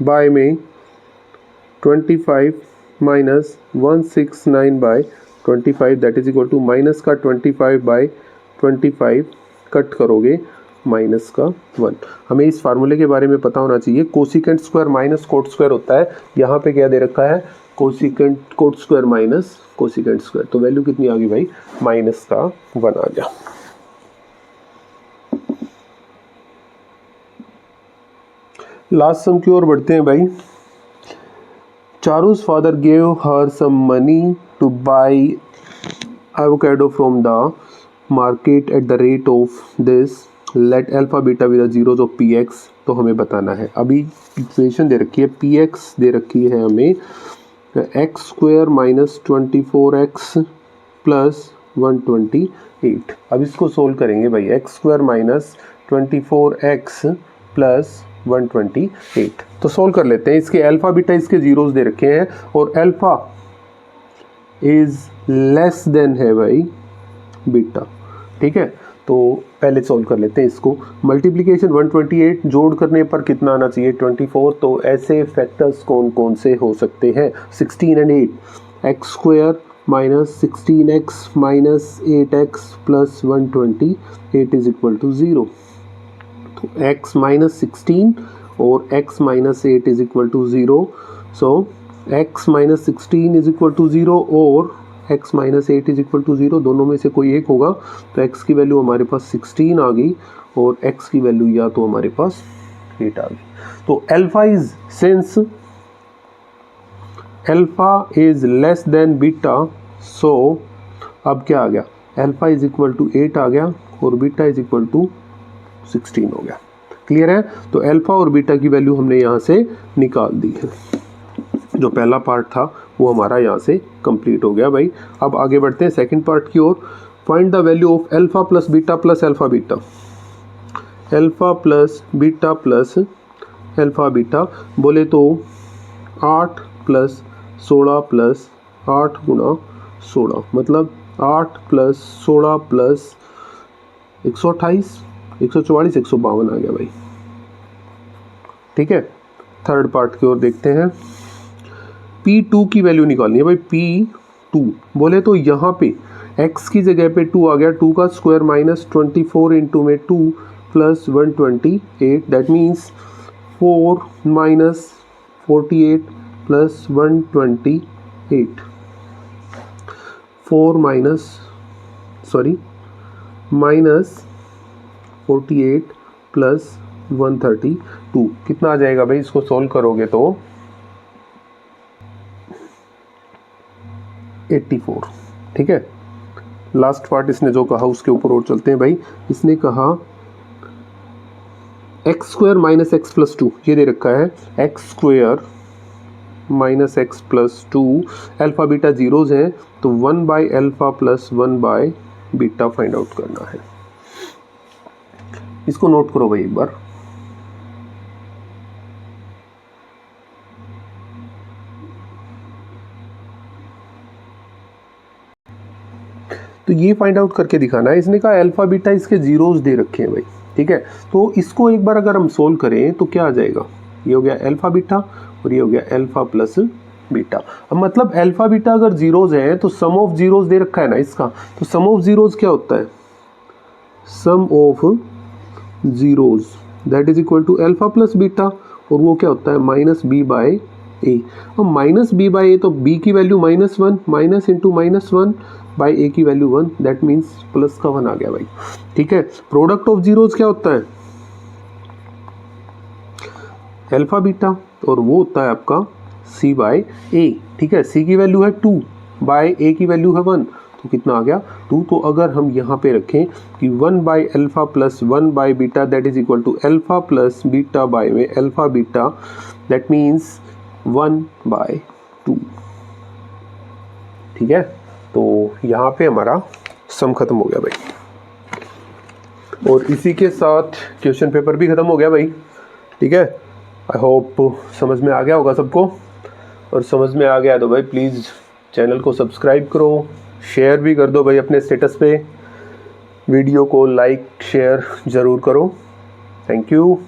बाय में 25 minus 169/25 that is equal to minus का 25/25 कट करोगे माइनस का 1। हमें इस फार्मूले के बारे में पता होना चाहिए, cosecant square minus cot square होता है। यहाँ पे क्या दे रखा है, cosecant coat square minus cosecant square, तो वैल्यू कितनी आ गई भाई, माइनस का 1 आ गया। लास्ट सम की ओर बढ़ते हैं भाई। चारू's father gave her some money to buy avocado from the market at the rate of this, let alpha beta with the zeros of px। तो हमें बताना है, अभी इक्वेशन दे रखी है, px दे रखी है हमें x square minus 24x plus 128। अब इसको सोल्व करेंगे भाई, x square minus 24x plus 128। तो सोल्व कर लेते हैं। इसके अल्फा बीटा इसके जीरोस दे रखे हैं और अल्फा इज लेस देन है भाई बीटा, ठीक है। तो पहले सोल्व कर लेते हैं इसको। मल्टीप्लिकेशन 128, जोड़ करने पर कितना आना चाहिए 24। तो ऐसे फैक्टर्स कौन कौन से हो सकते हैं, 16 and 8, X square minus 16x minus 8x plus 128 is equal to 0। तो x माइनस 16 और x minus 8 is equal to 0। So x minus 16 is equal to 0 और x minus 8 is equal to 0, दोनों में से कोई एक होगा। तो x की वैल्यू हमारे पास 16 आ गई और x की वैल्यू या तो हमारे पास 8 आ गई। तो alpha is, since alpha is less than beta, so अब क्या आ गया, अल्फा इज इक्वल टू 8 आ गया और बीटा इज इक्वल टू 16 हो गया। क्लियर है। तो अल्फा और बीटा की वैल्यू हमने यहाँ से निकाल दी है। जो पहला पार्ट था वो हमारा यहाँ से कंप्लीट हो गया भाई। अब आगे बढ़ते हैं सेकंड पार्ट की ओर। Find the value of alpha plus beta plus alpha beta. Alpha plus beta plus alpha beta बोले तो 8 प्लस 16 प्लस 8 गुणा 16, मतलब 8 प्लस 16 प्लस 128, 144, 152 आ गया भाई, ठीक है। थर्ड पार्ट की ओर देखते हैं। P2 की वैल्यू निकालनी है भाई। P2 बोले तो यहाँ पे x की जगह पे 2 आ गया, 2 का स्क्वायर माइनस 24 इंटू में 2 plus 128, that means 4 minus 48 plus 128, 4 minus 48 plus 132 कितना आ जाएगा भाई, इसको सोल्व करोगे तो 84, ठीक है। लास्ट पार्ट इसने जो कहा उसके ऊपर और चलते हैं भाई। इसने कहा x square minus x plus 2, ये दे रखा है x square minus x plus 2, alpha beta zeros हैं तो 1 by alpha plus 1 by beta find out करना है। इसको नोट करो भाई एक बार। तो ये फाइंड आउट करके दिखाना है। इसने कहा अल्फा बीटा इसके जीरोस दे रखे हैं भाई, ठीक है। तो इसको एक बार अगर हम सोल्व करें तो क्या आ जाएगा, ये हो गया अल्फा बीटा और ये हो गया अल्फा प्लस बीटा। अब मतलब अल्फा बीटा अगर जीरोस है तो सम ऑफ जीरोस दे रखा है ना इसका, तो सम ऑफ जीरोस क्या होता है, sum of zeros that is equal to alpha plus beta, और वो क्या होता है माइनस बी बाय ए। अब माइनस बी बाय ए तो बी की वैल्यू -1, माइनस इंटू -1 बाई ए की वैल्यू 1, दैट मीन्स प्लस का 1 आ गया भाई, ठीक है। प्रोडक्ट ऑफ जीरोस क्या होता है, अल्फा बीटा, और वो होता है आपका सी बाय ए, ठीक है। सी की वैल्यू है 2 बाय ए की वैल्यू है 1, तो कितना आ गया 2। तो अगर हम यहाँ पे रखें कि 1 by alpha plus 1 by beta that is equal to alpha plus beta by में alpha beta, that means 1 by 2, ठीक है। तो यहाँ पे हमारा सम खत्म हो गया भाई, और इसी के साथ क्वेश्चन पेपर भी खत्म हो गया भाई, ठीक है। आई होप समझ में आ गया होगा सबको, और समझ में आ गया तो भाई प्लीज़ चैनल को सब्सक्राइब करो, शेयर भी कर दो भाई अपने स्टेटस पे, वीडियो को लाइक शेयर ज़रूर करो। Thank you.